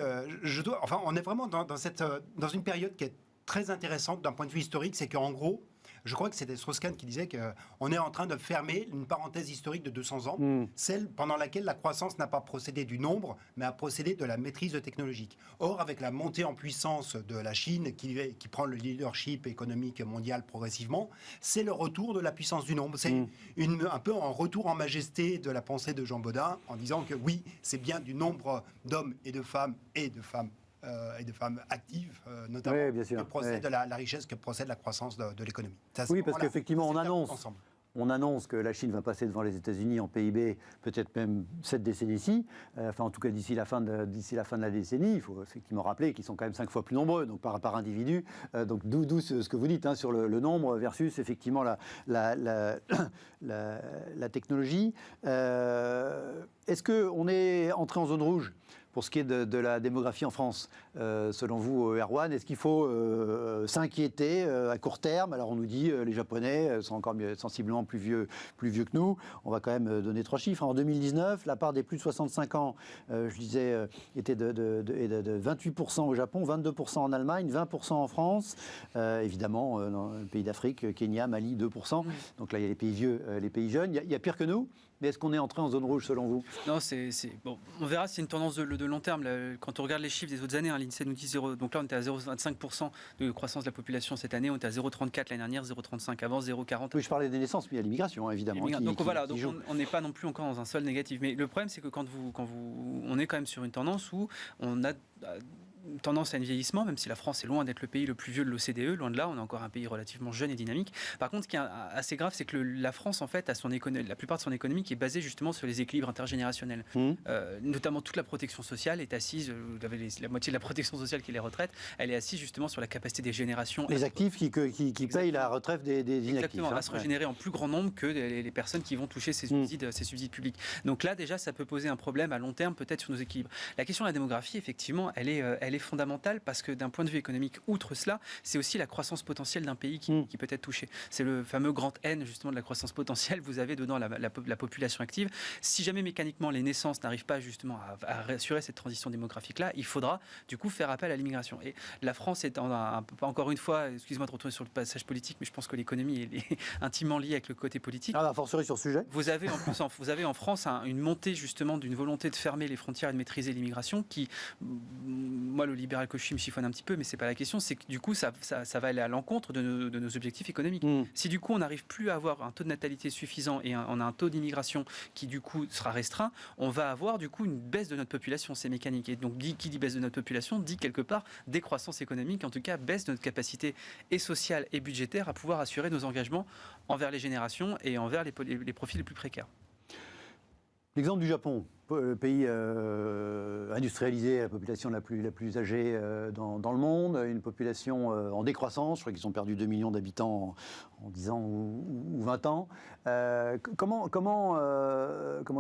on est vraiment dans une période qui est très intéressante d'un point de vue historique, c'est qu'en gros, je crois que c'était Strauss-Kahn qui disait qu'on est en train de fermer une parenthèse historique de 200 ans, celle pendant laquelle la croissance n'a pas procédé du nombre, mais a procédé de la maîtrise technologique. Or, avec la montée en puissance de la Chine, qui prend le leadership économique mondial progressivement, c'est le retour de la puissance du nombre. C'est un peu un retour en majesté de la pensée de Jean Bodin, en disant que oui, c'est bien du nombre d'hommes et de femmes actives, notamment, que procède de la richesse, que procède la croissance de l'économie. Oui, parce qu'effectivement, on annonce que la Chine va passer devant les États-Unis en PIB, peut-être même cette décennie-ci, enfin en tout cas d'ici la fin de la décennie. Il faut effectivement rappeler qu'ils sont quand même 5 fois plus nombreux, donc par individu. Donc d'où ce que vous dites sur le nombre versus effectivement la technologie. Est-ce qu'on est entré en zone rouge pour ce qui est de la démographie en France, selon vous, Erwan? Est-ce qu'il faut s'inquiéter à court terme? Alors on nous dit les Japonais sont encore sensiblement plus vieux que nous. On va quand même donner 3 chiffres. En 2019, la part des plus de 65 ans, je disais, était de 28% au Japon, 22% en Allemagne, 20% en France. Évidemment, dans les pays d'Afrique, Kenya, Mali, 2%. Donc là, il y a les pays vieux, les pays jeunes. Il y a pire que nous. Mais est-ce qu'on est entré en zone rouge selon vous? Non, bon, on verra si c'est une tendance de long terme. Là, quand on regarde les chiffres des autres années, l'INSEE nous dit 0. Donc là, on était à 0,25% de croissance de la population cette année. On était à 0,34 l'année dernière, 0,35 avant, 0,40. Oui, je parlais des naissances, mais il y a l'immigration, évidemment. Donc voilà, on n'est pas non plus encore dans un sol négatif. Mais le problème, c'est que on est quand même sur une tendance où on a une tendance à un vieillissement, même si la France est loin d'être le pays le plus vieux de l'OCDE, loin de là, on est encore un pays relativement jeune et dynamique. Par contre, ce qui est assez grave, c'est que la France, en fait, la plupart de son économie qui est basée justement sur les équilibres intergénérationnels. Notamment toute la protection sociale est assise, vous avez la moitié de la protection sociale qui est les retraites, elle est assise justement sur la capacité des générations. Les actifs qui payent la retraite des inactifs. Exactement, va se régénérer en plus grand nombre que les personnes qui vont toucher ces subsides publics. Donc là, déjà, ça peut poser un problème à long terme, peut-être sur nos équilibres. La question de la démographie, effectivement, elle est est fondamentale parce que d'un point de vue économique, outre cela, c'est aussi la croissance potentielle d'un pays qui peut être touché. C'est le fameux grand N, justement, de la croissance potentielle. Vous avez dedans la population active. Si jamais mécaniquement les naissances n'arrivent pas justement à assurer cette transition démographique-là, il faudra du coup faire appel à l'immigration. Et la France est encore une fois, excusez-moi de retourner sur le passage politique, mais je pense que l'économie est intimement liée avec le côté politique. Ah, forcerie sur ce sujet. Vous avez en France une montée justement d'une volonté de fermer les frontières et de maîtriser l'immigration qui, moi le libéral que je suis me chiffonne un petit peu, mais c'est pas la question, c'est que du coup ça va aller à l'encontre de nos objectifs économiques. Si du coup on n'arrive plus à avoir un taux de natalité suffisant et on a un taux d'immigration qui du coup sera restreint, on va avoir du coup une baisse de notre population, c'est mécanique. Et donc qui dit baisse de notre population dit quelque part décroissance économique, en tout cas baisse de notre capacité et sociale et budgétaire à pouvoir assurer nos engagements envers les générations et envers les profils les plus précaires. L'exemple du Japon, pays industrialisé, la population la plus âgée dans le monde, une population en décroissance, je crois qu'ils ont perdu 2 millions d'habitants en 10 ans ou 20 ans. Comment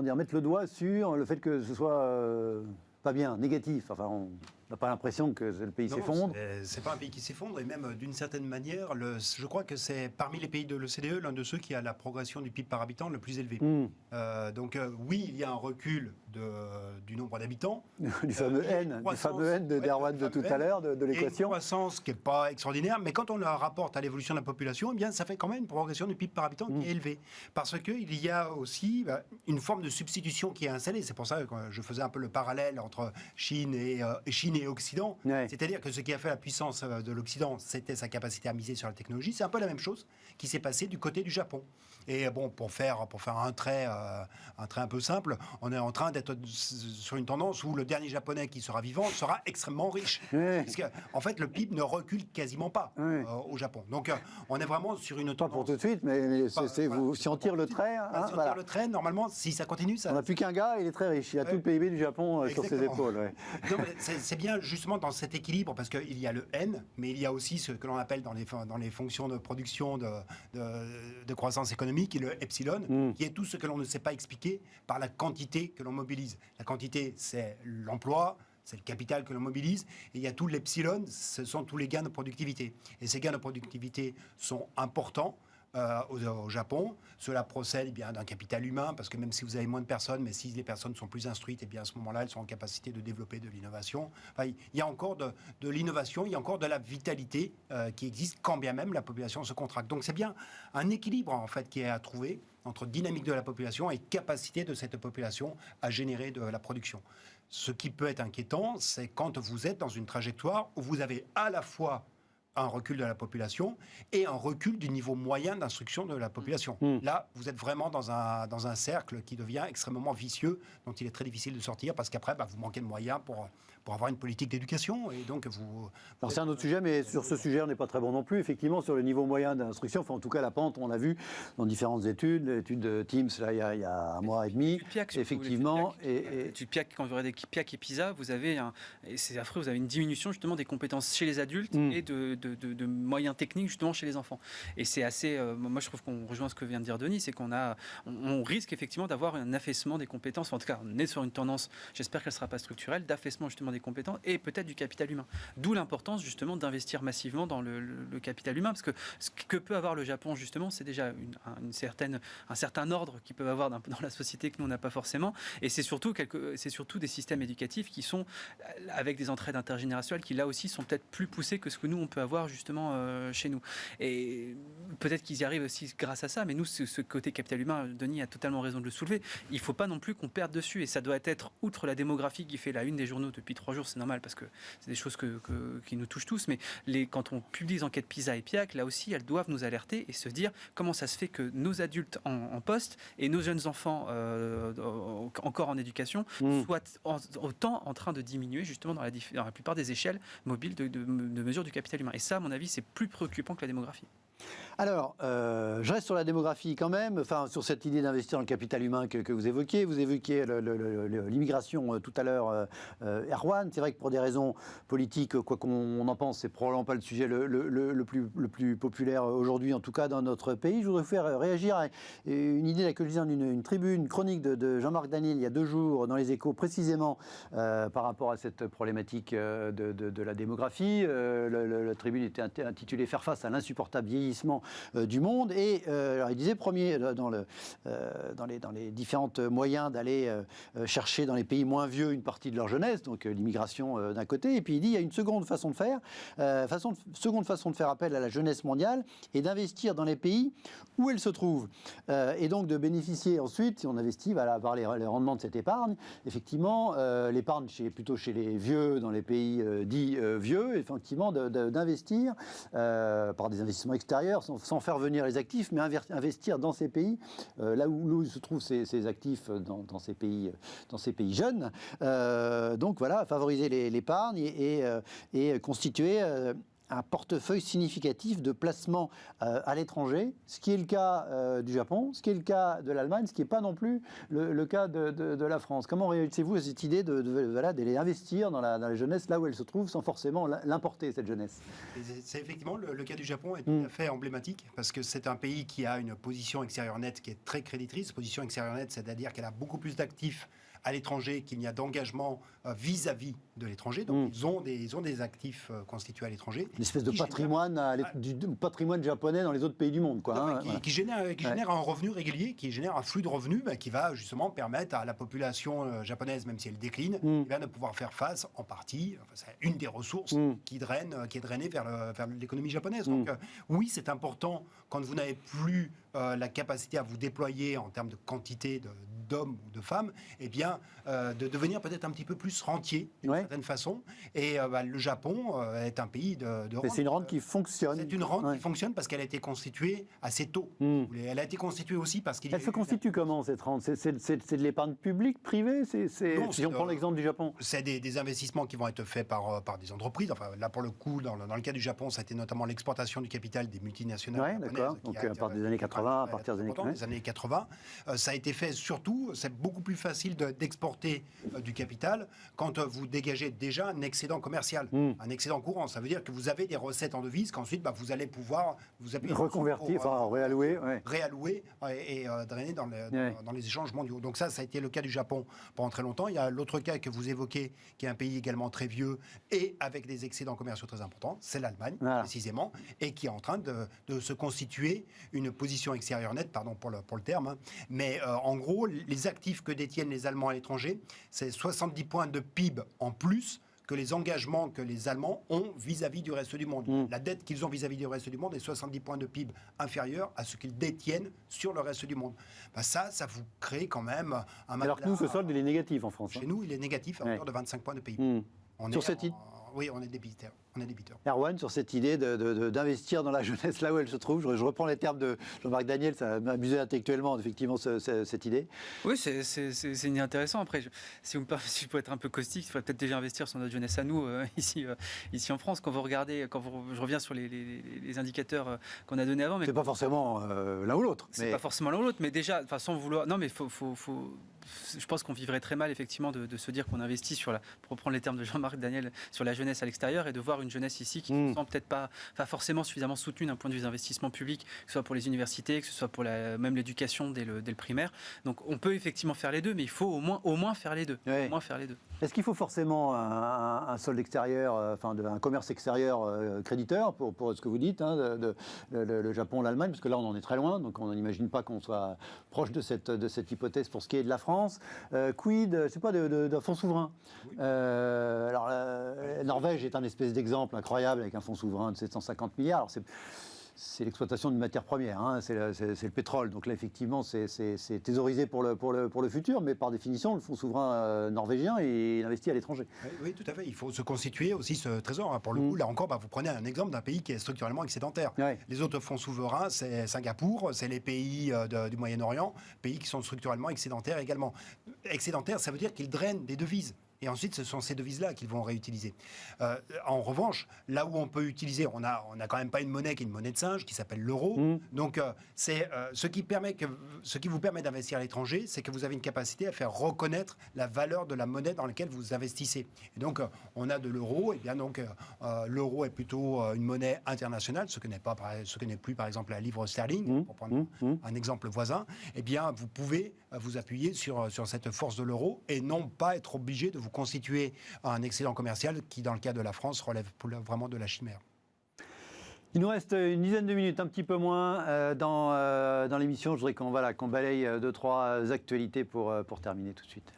dire, mettre le doigt sur le fait que ce soit pas bien, négatif, enfin on n'a pas l'impression que le pays s'effondre. C'est pas un pays qui s'effondre, et même d'une certaine manière, je crois que c'est parmi les pays de l'OCDE l'un de ceux qui a la progression du PIB par habitant le plus élevé. Donc oui, il y a un recul du nombre d'habitants. du fameux N de Derwan de tout à l'heure, de l'équation. Une croissance qui n'est pas extraordinaire, mais quand on la rapporte à l'évolution de la population, eh bien, ça fait quand même une progression du PIB par habitant qui est élevée. Parce qu'il y a aussi une forme de substitution qui est installée. C'est pour ça que je faisais un peu le parallèle entre Chine et Occident. Ouais. C'est-à-dire que ce qui a fait la puissance de l'Occident, c'était sa capacité à miser sur la technologie. C'est un peu la même chose qui s'est passé du côté du Japon. Et bon, pour faire un trait un peu simple, on est en train d'être sur une tendance où le dernier Japonais qui sera vivant sera extrêmement riche. Oui. Parce qu'en fait, le PIB ne recule quasiment pas au Japon. Donc, on est vraiment sur une tendance... Pas pour tout de suite, mais si on tire le trait... Si on tire le trait, normalement, si ça continue... On n'a plus qu'un gars, il est très riche. Il a tout le PIB du Japon sur ses épaules. Ouais. Non, c'est bien justement dans cet équilibre, parce qu'il y a le N, mais il y a aussi ce que l'on appelle dans les fonctions de production de croissance économique, qui est le epsilon, qui est tout ce que l'on ne sait pas expliquer par la quantité que l'on mobilise. La quantité, c'est l'emploi, c'est le capital que l'on mobilise, et il y a tout l'epsilon, ce sont tous les gains de productivité. Et ces gains de productivité sont importants au Japon. Cela procède bien d'un capital humain, parce que même si vous avez moins de personnes, mais si les personnes sont plus instruites, et bien à ce moment-là, elles sont en capacité de développer de l'innovation. Enfin, il y a encore de l'innovation, il y a encore de la vitalité qui existe, quand bien même la population se contracte. Donc c'est bien un équilibre en fait qui est à trouver entre dynamique de la population et capacité de cette population à générer de la production. Ce qui peut être inquiétant, c'est quand vous êtes dans une trajectoire où vous avez à la fois un recul de la population et un recul du niveau moyen d'instruction de la population. Là, vous êtes vraiment dans un cercle qui devient extrêmement vicieux, dont il est très difficile de sortir, parce qu'après, vous manquez de moyens pour avoir une politique d'éducation, et donc Alors c'est un autre sujet, mais sur ce sujet, on n'est pas très bon non plus. Effectivement, sur le niveau moyen d'instruction, enfin en tout cas la pente, on l'a vu dans différentes études, l'étude de Teams, là, il y a un mois et demi, effectivement. L'étude PIAC, quand vous regardez PIAC et PISA, vous avez, et c'est affreux, vous avez une diminution justement des compétences chez les adultes et de moyens techniques justement chez les enfants. Et c'est assez, moi je trouve qu'on rejoint ce que vient de dire Denis, c'est on risque effectivement d'avoir un affaissement des compétences, en tout cas on est sur une tendance, j'espère qu'elle ne sera pas structurelle, d'affaissement justement des compétences et peut-être du capital humain. D'où l'importance justement d'investir massivement dans le capital humain, parce que ce que peut avoir le Japon justement, c'est déjà un certain ordre qu'ils peuvent avoir dans la société que nous on n'a pas forcément, et c'est surtout des systèmes éducatifs qui sont avec des entraides intergénérationnelles qui là aussi sont peut-être plus poussées que ce que nous on peut avoir justement chez nous. Et peut-être qu'ils y arrivent aussi grâce à ça, mais nous, ce côté capital humain, Denis a totalement raison de le soulever, il ne faut pas non plus qu'on perde dessus, et ça doit être, outre la démographie qui fait la une des journaux depuis 3 jours, c'est normal, parce que c'est des choses qui nous touchent tous, mais quand on publie les enquêtes PISA et PIAC, là aussi, elles doivent nous alerter et se dire comment ça se fait que nos adultes en poste et nos jeunes enfants encore en éducation soient autant en train de diminuer justement dans la plupart des échelles mobiles de mesure du capital humain. Et ça, à mon avis, c'est plus préoccupant que la démographie. Alors, je reste sur la démographie quand même, enfin sur cette idée d'investir dans le capital humain que vous évoquiez. Vous évoquiez l'immigration tout à l'heure, Erwan. C'est vrai que pour des raisons politiques, quoi qu'on en pense, c'est probablement pas le sujet le plus populaire aujourd'hui, en tout cas dans notre pays. Je voudrais vous faire réagir à une idée que je lisais dans une tribune, une chronique de Jean-Marc Daniel il y a 2 jours dans Les Échos, précisément par rapport à cette problématique de la démographie. La tribune était intitulée « Faire face à l'insupportable vieillissement du monde ». Et alors il disait, premier, dans les différents moyens d'aller chercher dans les pays moins vieux une partie de leur jeunesse, donc l'immigration d'un côté, et puis il dit il y a une seconde façon de faire, seconde façon de faire appel à la jeunesse mondiale et d'investir dans les pays où elle se trouve. Et donc de bénéficier ensuite, si on investit, par les rendements de cette épargne, effectivement, l'épargne plutôt chez les vieux, dans les pays dits vieux, effectivement, d'investir par des investissements extérieurs, sans faire venir les actifs, mais investir dans ces pays, là où se trouvent ces actifs dans ces pays jeunes. Donc voilà, favoriser l'épargne et constituer un portefeuille significatif de placement à l'étranger, ce qui est le cas du Japon, ce qui est le cas de l'Allemagne, ce qui n'est pas non plus le cas de la France. Comment réalisez-vous à cette idée d'aller investir dans la jeunesse là où elle se trouve, sans forcément l'importer, cette jeunesse? C'est effectivement, le cas du Japon est tout à fait emblématique, parce que c'est un pays qui a une position extérieure nette qui est très créditrice. Position extérieure nette, c'est-à-dire qu'elle a beaucoup plus d'actifs à l'étranger qu'il n'y a d'engagement vis-à-vis de l'étranger. Donc ils ont des actifs constitués à l'étranger. Une espèce de patrimoine, du patrimoine japonais dans les autres pays du monde, quoi. Qui génère un revenu régulier, qui génère un flux de revenus qui va justement permettre à la population japonaise, même si elle décline, de pouvoir faire face en partie. C'est une des ressources qui est drainée vers l'économie japonaise. Donc oui, c'est important quand vous n'avez plus la capacité à vous déployer en termes de quantité d'hommes ou de femmes, de devenir peut-être un petit peu plus rentier d'une certaine façon. Et le Japon est un pays de rente. C'est une rente qui fonctionne. C'est une rente qui fonctionne parce qu'elle a été constituée assez tôt. Elle a été constituée aussi parce qu'il y a Elle se constitue comment, cette rente? C'est de l'épargne publique, privée? Si on prend l'exemple du Japon. C'est des investissements qui vont être faits par des entreprises. Enfin, là, pour le coup, dans le cas du Japon, ça a été notamment l'exportation du capital des multinationales japonaises. D'accord. Donc, à partir des années 80, à partir des années 80. Ça a été fait surtout, c'est beaucoup plus facile d'exporter du capital quand vous dégagez déjà un excédent commercial, un excédent courant. Ça veut dire que vous avez des recettes en devises qu'ensuite vous allez pouvoir reconvertir, réallouer. Réallouer et drainer dans les échanges mondiaux. Donc ça a été le cas du Japon pendant très longtemps. Il y a l'autre cas que vous évoquez, qui est un pays également très vieux et avec des excédents commerciaux très importants, c'est l'Allemagne, précisément, et qui est en train de se constituer une position extérieure nette, pardon pour le terme, mais en gros, les actifs que détiennent les Allemands à l'étranger, c'est 70 points de PIB en plus que les engagements que les Allemands ont vis-à-vis du reste du monde. La dette qu'ils ont vis-à-vis du reste du monde est 70 points de PIB inférieur à ce qu'ils détiennent sur le reste du monde. Ça vous crée quand même un matelas. Alors que nous, ce solde, il est négatif en France. Chez nous, il est négatif à hauteur de 25 points de PIB. Sur cette idée. Oui, on est débiteur. Erwan, sur cette idée d'investir dans la jeunesse là où elle se trouve, je reprends les termes de Jean-Marc Daniel, ça m'a amusé intellectuellement, effectivement, cette idée. Oui, c'est une idée intéressante. Après, si je peux être un peu caustique, il faudrait peut-être déjà investir sur notre jeunesse à nous, ici en France. Quand vous regardez, je reviens sur les indicateurs qu'on a donnés avant. C'est pas forcément l'un ou l'autre. C'est pas forcément l'un ou l'autre, mais déjà, sans vouloir. Non, mais je pense qu'on vivrait très mal, effectivement, de se dire qu'on investit pour reprendre les termes de Jean-Marc Daniel, sur la jeunesse à l'extérieur et de voir une jeunesse ici qui ne se sent peut-être pas forcément suffisamment soutenue d'un point de vue des investissements publics, que ce soit pour les universités, que ce soit pour même l'éducation dès le primaire. Donc on peut effectivement faire les deux, mais il faut au moins faire les deux. Oui. Au moins faire les deux. Est-ce qu'il faut forcément un solde extérieur, un commerce extérieur créditeur pour ce que vous dites, le Japon, l'Allemagne, parce que là on en est très loin, donc on n'imagine pas qu'on soit proche de cette hypothèse pour ce qui est de la France. Quid, je sais pas, d'un fonds souverain. Alors la Norvège est un espèce d'exemple incroyable avec un fonds souverain de 750 milliards. Alors c'est l'exploitation d'une matière première, c'est le pétrole. Donc là, effectivement, c'est thésaurisé pour le futur, mais par définition, le fonds souverain norvégien il investit à l'étranger. Oui, tout à fait. Il faut se constituer aussi ce trésor. Pour le coup, là encore, vous prenez un exemple d'un pays qui est structurellement excédentaire. Les autres fonds souverains, c'est Singapour, c'est les pays du Moyen-Orient, pays qui sont structurellement excédentaires également. Excédentaire, ça veut dire qu'ils drainent des devises. Et ensuite, ce sont ces devises-là qu'ils vont réutiliser. En revanche, là où on peut utiliser, on a quand même pas une monnaie qui est une monnaie de singe, qui s'appelle l'euro. Donc, c'est ce qui vous permet d'investir à l'étranger, c'est que vous avez une capacité à faire reconnaître la valeur de la monnaie dans laquelle vous investissez. Et donc, on a de l'euro. Et bien donc, l'euro est plutôt une monnaie internationale, ce que n'est plus, par exemple, la livre sterling, pour prendre un exemple voisin. Eh bien, vous pouvez vous appuyer sur cette force de l'euro et non pas être obligé de vous constituer un excédent commercial qui, dans le cas de la France, relève vraiment de la chimère. Il nous reste une dizaine de minutes, un petit peu moins dans l'émission. Je voudrais qu'on balaye 2-3 actualités pour terminer tout de suite.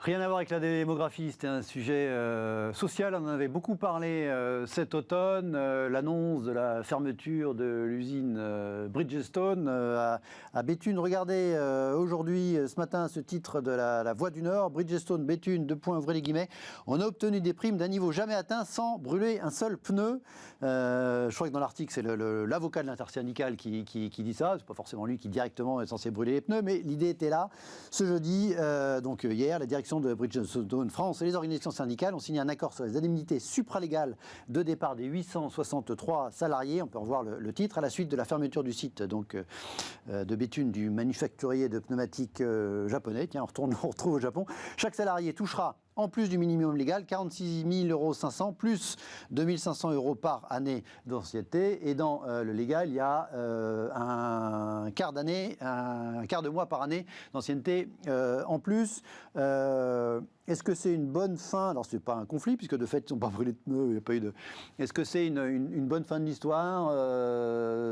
Rien à voir avec la démographie, c'était un sujet social, on en avait beaucoup parlé cet automne, l'annonce de la fermeture de l'usine Bridgestone à Béthune. Regardez aujourd'hui, ce matin, ce titre de la Voix du Nord, Bridgestone, Béthune, ouvrez les guillemets, on a obtenu des primes d'un niveau jamais atteint sans brûler un seul pneu. Je crois que dans l'article, c'est l'avocat de l'intersyndicale qui dit ça, c'est pas forcément lui qui directement est censé brûler les pneus, mais l'idée était là. Ce jeudi, donc hier, la direction de Bridgestone France et les organisations syndicales ont signé un accord sur les indemnités supralégales de départ des 863 salariés. On peut revoir le titre à la suite de la fermeture du site donc, de Béthune du manufacturier de pneumatiques japonais. Tiens, on retrouve au Japon. Chaque salarié touchera, en plus du minimum légal, 46 500 € plus 2 500 € par année d'ancienneté. Et dans le légal, il y a un quart de mois par année d'ancienneté en plus. Est-ce que c'est une bonne fin? Alors, ce n'est pas un conflit, puisque de fait, ils n'ont pas brûlé de pneus, il n'y a pas eu de... Est-ce que c'est une bonne fin de l'histoire,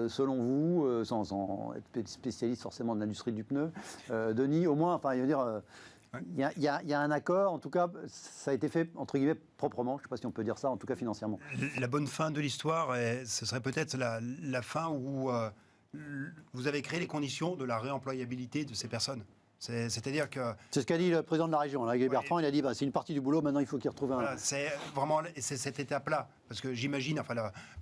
selon vous, sans être spécialiste forcément de l'industrie du pneu? Denis, au moins, enfin, il veut dire... Il y a un accord, en tout cas, ça a été fait, entre guillemets, proprement, je ne sais pas si on peut dire ça, en tout cas financièrement. La bonne fin de l'histoire, ce serait peut-être la fin où vous avez créé les conditions de la réemployabilité de ces personnes. C'est-à-dire que... C'est ce qu'a dit le président de la région, là, Guy Bertrand, il a dit c'est une partie du boulot, maintenant il faut qu'il retrouve un... Voilà, c'est cette étape-là, parce que j'imagine, enfin,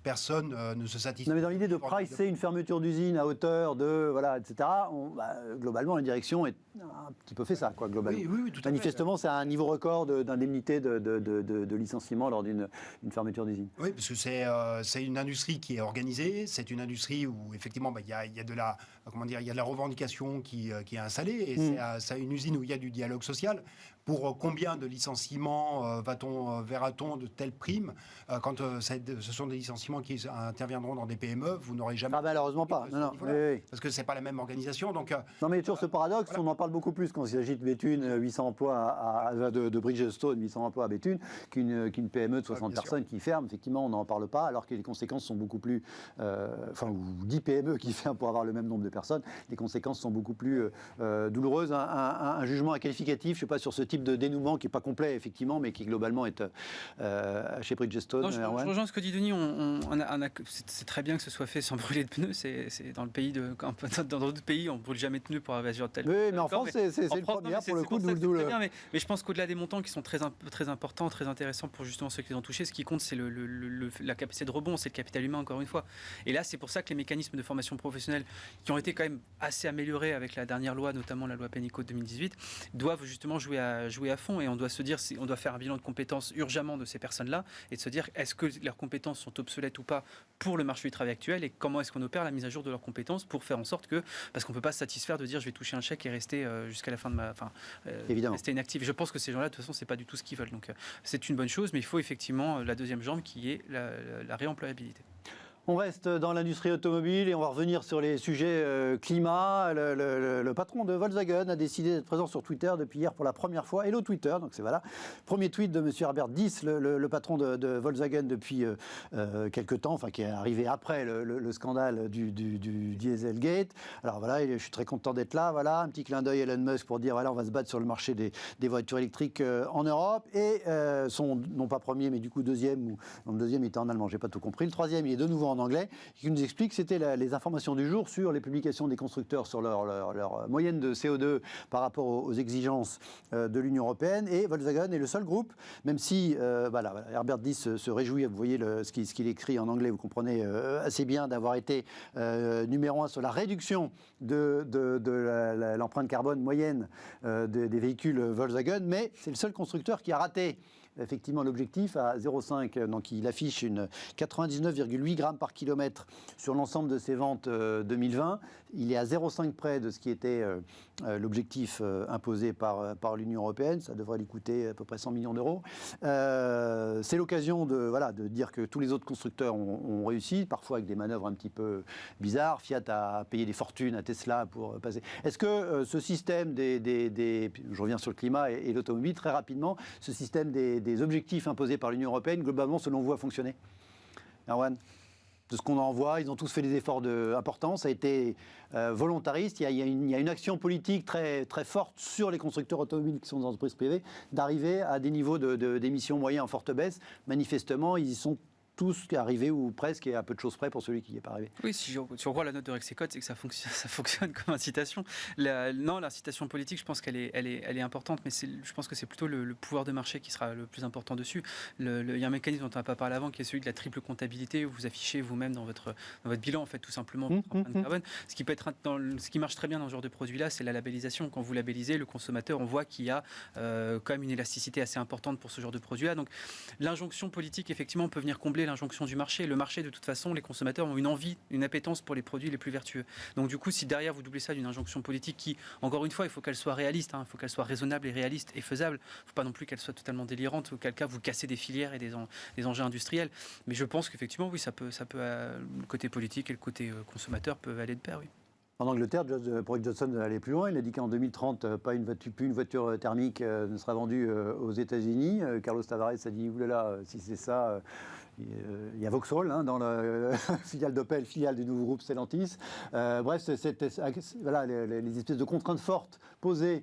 personne ne se satisfait... Non mais dans l'idée de pricer une fermeture d'usine à hauteur de, voilà, etc., globalement la direction est un petit peu fait ça, quoi, globalement. Oui, tout à fait. Manifestement, c'est un niveau record d'indemnité de licenciement lors d'une fermeture d'usine. Oui, parce que c'est une industrie qui est organisée, c'est une industrie où, effectivement, il y a de la... Comment dire, il y a de la revendication qui est installée, et c'est une usine où il y a du dialogue social. Pour combien de licenciements verra-t-on de telles primes quand ce sont des licenciements qui interviendront dans des PME, vous n'ausez jamais... Ah malheureusement pas, non, oui. Parce que c'est pas la même organisation. Donc, non mais il y a toujours ce paradoxe, voilà. On en parle beaucoup plus quand il s'agit de Béthune, 800 emplois de Bridgestone, 800 emplois à Béthune, qu'une PME de 60 personnes qui ferme. Effectivement, on n'en parle pas, alors que les conséquences sont beaucoup plus... ou 10 PME qui ferment pour avoir le même nombre de personnes, les conséquences sont beaucoup plus douloureuses. Un jugement qualificatif, je ne sais pas, sur ce type de dénouement qui n'est pas complet, effectivement, mais qui globalement est chez Bridgestone. Non, je rejoins ce que dit Denis. C'est très bien que ce soit fait sans brûler de pneus. C'est dans le pays dans d'autres pays, on ne brûle jamais de pneus pour avoir tel. Oui, mais en France, c'est le premier pour le coup. Mais je pense qu'au-delà des montants qui sont très importants, très intéressants pour justement ceux qui les ont touchés, ce qui compte, c'est la capacité de rebond, c'est le capital humain, encore une fois. Et là, c'est pour ça que les mécanismes de formation professionnelle, qui ont été quand même assez améliorés avec la dernière loi, notamment la loi Pénicaud de 2018, doivent justement jouer à fond, et on doit se dire, on doit faire un bilan de compétences urgemment de ces personnes-là et de se dire est-ce que leurs compétences sont obsolètes ou pas pour le marché du travail actuel, et comment est-ce qu'on opère la mise à jour de leurs compétences pour faire en sorte que, parce qu'on ne peut pas se satisfaire de dire je vais toucher un chèque et rester jusqu'à la fin de rester inactif. Je pense que ces gens-là, de toute façon, c'est pas du tout ce qu'ils veulent. Donc c'est une bonne chose, mais il faut effectivement la deuxième jambe qui est la réemployabilité. On reste dans l'industrie automobile et on va revenir sur les sujets climat. Le patron de Volkswagen a décidé d'être présent sur Twitter depuis hier pour la première fois. Hello Twitter, donc c'est voilà. Premier tweet de M. Herbert Diess, le patron de Volkswagen depuis quelques temps, enfin qui est arrivé après le scandale du Dieselgate. Alors voilà, je suis très content d'être là. Voilà, un petit clin d'œil à Elon Musk pour dire voilà, on va se battre sur le marché des voitures électriques en Europe. Et son, non pas premier, mais du coup deuxième, ou le deuxième était en allemand, j'ai pas tout compris. Le troisième, il est de nouveau en en anglais, qui nous explique que c'était les informations du jour sur les publications des constructeurs sur leur moyenne de CO2 par rapport aux exigences de l'Union européenne. Et Volkswagen est le seul groupe, même si Herbert Diess se réjouit, vous voyez ce qu'il écrit en anglais, vous comprenez assez bien, d'avoir été numéro 1 sur la réduction de l'empreinte carbone moyenne des véhicules Volkswagen, mais c'est le seul constructeur qui a raté effectivement l'objectif à 0,5. Donc il affiche une 99,8 grammes par kilomètre sur l'ensemble de ses ventes 2020. Il est à 0,5 près de ce qui était l'objectif imposé par l'Union européenne. Ça devrait lui coûter à peu près 100 millions d'euros. C'est l'occasion de dire que tous les autres constructeurs ont réussi, parfois avec des manœuvres un petit peu bizarres. Fiat a payé des fortunes à Tesla pour passer. Est-ce que ce système je reviens sur le climat et l'automobile très rapidement, ce système des objectifs imposés par l'Union européenne, globalement, selon vous, a fonctionné? Erwan, de ce qu'on en voit, ils ont tous fait des efforts importants, ça a été volontariste, il y a une action politique très, très forte sur les constructeurs automobiles qui sont des entreprises privées, d'arriver à des niveaux d'émissions moyens en forte baisse. Manifestement, ils y sont tous arrivés ou presque, et à peu de choses près pour celui qui n'y est pas arrivé. Oui, si on revoit la note de Rexecode, c'est que ça fonctionne comme incitation. L'incitation politique, je pense qu'elle est importante, mais je pense que c'est plutôt le pouvoir de marché qui sera le plus important dessus. Il y a un mécanisme dont on n'a pas parlé avant, qui est celui de la triple comptabilité, où vous affichez vous-même dans votre bilan, en fait, tout simplement, votre empreinte carbone. Ce qui marche très bien dans ce genre de produit-là, c'est la labellisation. Quand vous labellisez, le consommateur, on voit qu'il y a quand même une élasticité assez importante pour ce genre de produit-là. Donc, l'injonction politique, effectivement, peut venir combler l'injonction du marché. Le marché, de toute façon, les consommateurs ont une envie, une appétence pour les produits les plus vertueux. Donc du coup, si derrière vous doublez ça d'une injonction politique qui, encore une fois, il faut qu'elle soit réaliste, il faut qu'elle soit raisonnable et réaliste et faisable. Il ne faut pas non plus qu'elle soit totalement délirante, auquel cas vous cassez des filières et des engins industriels. Mais je pense qu'effectivement, oui, ça peut le côté politique et le côté consommateur peuvent aller de pair, oui. En Angleterre, Boris Johnson allait plus loin. Il a dit qu'en 2030, plus une voiture thermique ne sera vendue aux États-Unis. Carlos Tavares a dit oulala, si c'est ça. Il y a Vauxhall dans la filiale d'Opel, filiale du nouveau groupe Stellantis. Bref, voilà, les espèces de contraintes fortes posées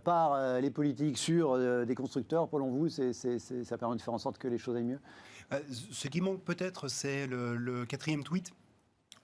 par les politiques sur des constructeurs, selon vous, ça permet de faire en sorte que les choses aillent mieux? Ce qui manque peut-être, c'est le quatrième tweet,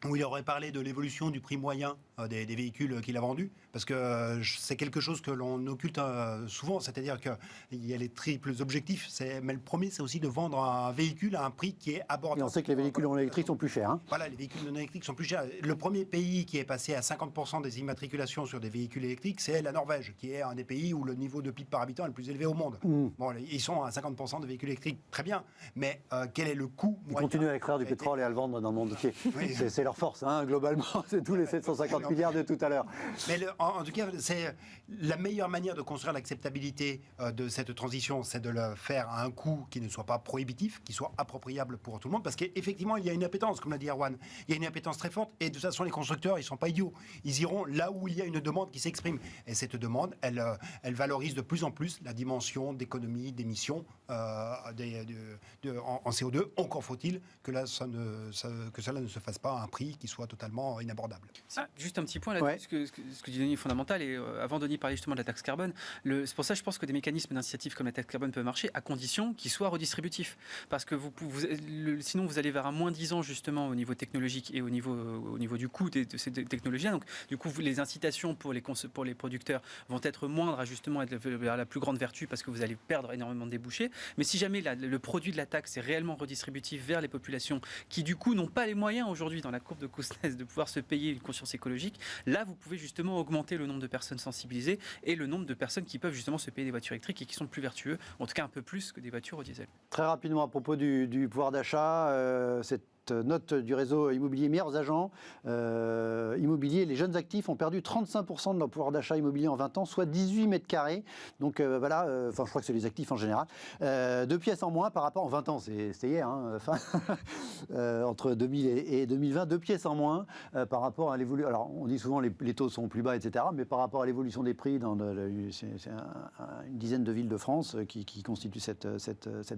où il aurait parlé de l'évolution du prix moyen des véhicules qu'il a vendus, parce que c'est quelque chose que l'on occulte souvent, c'est-à-dire qu'il y a les triples objectifs, mais le premier, c'est aussi de vendre un véhicule à un prix qui est abordable. Et on sait que les véhicules non électriques sont plus chers. Voilà, les véhicules non électriques sont plus chers. Le premier pays qui est passé à 50% des immatriculations sur des véhicules électriques, c'est la Norvège, qui est un des pays où le niveau de PIB par habitant est le plus élevé au monde. Bon, ils sont à 50% de véhicules électriques, très bien, mais quel est le coût moyen? Ils continuent à extraire du pétrole et à le vendre dans le monde entier. Oui. C'est leur force, globalement, c'est tous les 750 milliards de tout à l'heure. Mais en tout cas, c'est la meilleure manière de construire l'acceptabilité de cette transition, c'est de le faire à un coût qui ne soit pas prohibitif, qui soit appropriable pour tout le monde, parce qu'effectivement, il y a une appétence, comme l'a dit Erwan, il y a une appétence très forte, et de toute façon, les constructeurs, ils ne sont pas idiots. Ils iront là où il y a une demande qui s'exprime. Et cette demande, elle valorise de plus en plus la dimension d'économie, d'émissions en CO2. Encore faut-il que cela ne se fasse pas à un prix qui soit totalement inabordable. Juste un petit point là-dessus, ce que dit Denis est fondamental, et avant Denis parlait justement de la taxe carbone, c'est pour ça que je pense que des mécanismes d'initiative comme la taxe carbone peuvent marcher à condition qu'ils soient redistributifs. Parce que sinon vous allez vers un moins 10 ans justement au niveau technologique et au niveau du coût de ces technologies-là. Donc du coup, les incitations pour les producteurs vont être moindres à justement être vers la plus grande vertu parce que vous allez perdre énormément de débouchés. Mais si jamais le produit de la taxe est réellement redistributif vers les populations qui du coup n'ont pas les moyens aujourd'hui dans la courbe de Kuznets de pouvoir se payer une conscience écologique, là vous pouvez justement augmenter le nombre de personnes sensibilisées et le nombre de personnes qui peuvent justement se payer des voitures électriques et qui sont plus vertueux, en tout cas un peu plus que des voitures au diesel. Très rapidement à propos du pouvoir d'achat, cette note du réseau immobilier Meilleurs Agents immobilier, les jeunes actifs ont perdu 35% de leur pouvoir d'achat immobilier en 20 ans, soit 18 mètres carrés. Donc voilà, je crois que c'est les actifs en général. 2 pièces en moins par rapport en 20 ans, c'était hier, entre 2000 et 2020, 2 pièces en moins par rapport à l'évolution. Alors on dit souvent les taux sont plus bas, etc. Mais par rapport à l'évolution des prix dans c'est une dizaine de villes de France qui constituent cette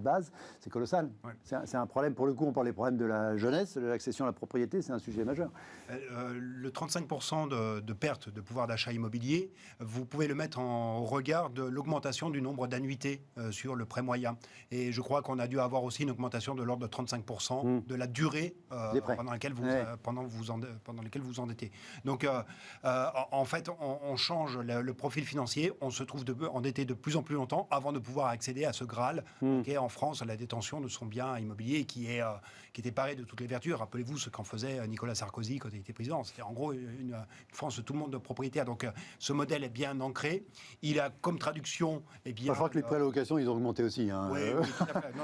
base, c'est colossal. Ouais. C'est un problème, pour le coup, on parle des problèmes de la jeunesse, l'accession à la propriété, c'est un sujet majeur. Le 35% de perte de pouvoir d'achat immobilier, vous pouvez le mettre au regard de l'augmentation du nombre d'annuités sur le prêt moyen. Et je crois qu'on a dû avoir aussi une augmentation de l'ordre de 35% de la durée pendant laquelle vous endettez. Donc, en fait, on change le profil financier, on se trouve endetté de plus en plus longtemps avant de pouvoir accéder à ce Graal qui est en France la détention de son bien immobilier qui était paré de toutes les vertus. Rappelez-vous ce qu'en faisait Nicolas Sarkozy quand il était président. C'était en gros une France de tout le monde de propriétaires. Donc ce modèle est bien ancré. Il a comme traduction... Je crois que les prêts à location, ils ont augmenté aussi. Hein. Oui, tout à fait. Non,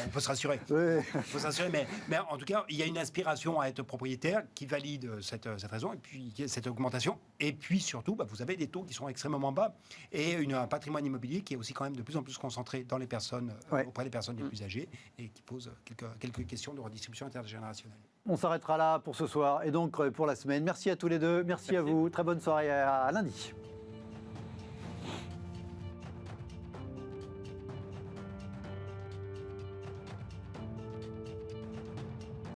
on peut se rassurer. Oui. On peut se rassurer, mais en tout cas, il y a une aspiration à être propriétaire qui valide cette raison, et puis cette augmentation. Et puis surtout, vous avez des taux qui sont extrêmement bas et un patrimoine immobilier qui est aussi quand même de plus en plus concentré dans les personnes, auprès des personnes les plus âgées et qui pose quelques questions de redistribution intergénérationnelle. On s'arrêtera là pour ce soir et donc pour la semaine. Merci à tous les deux. Merci à vous. Très bonne soirée à lundi.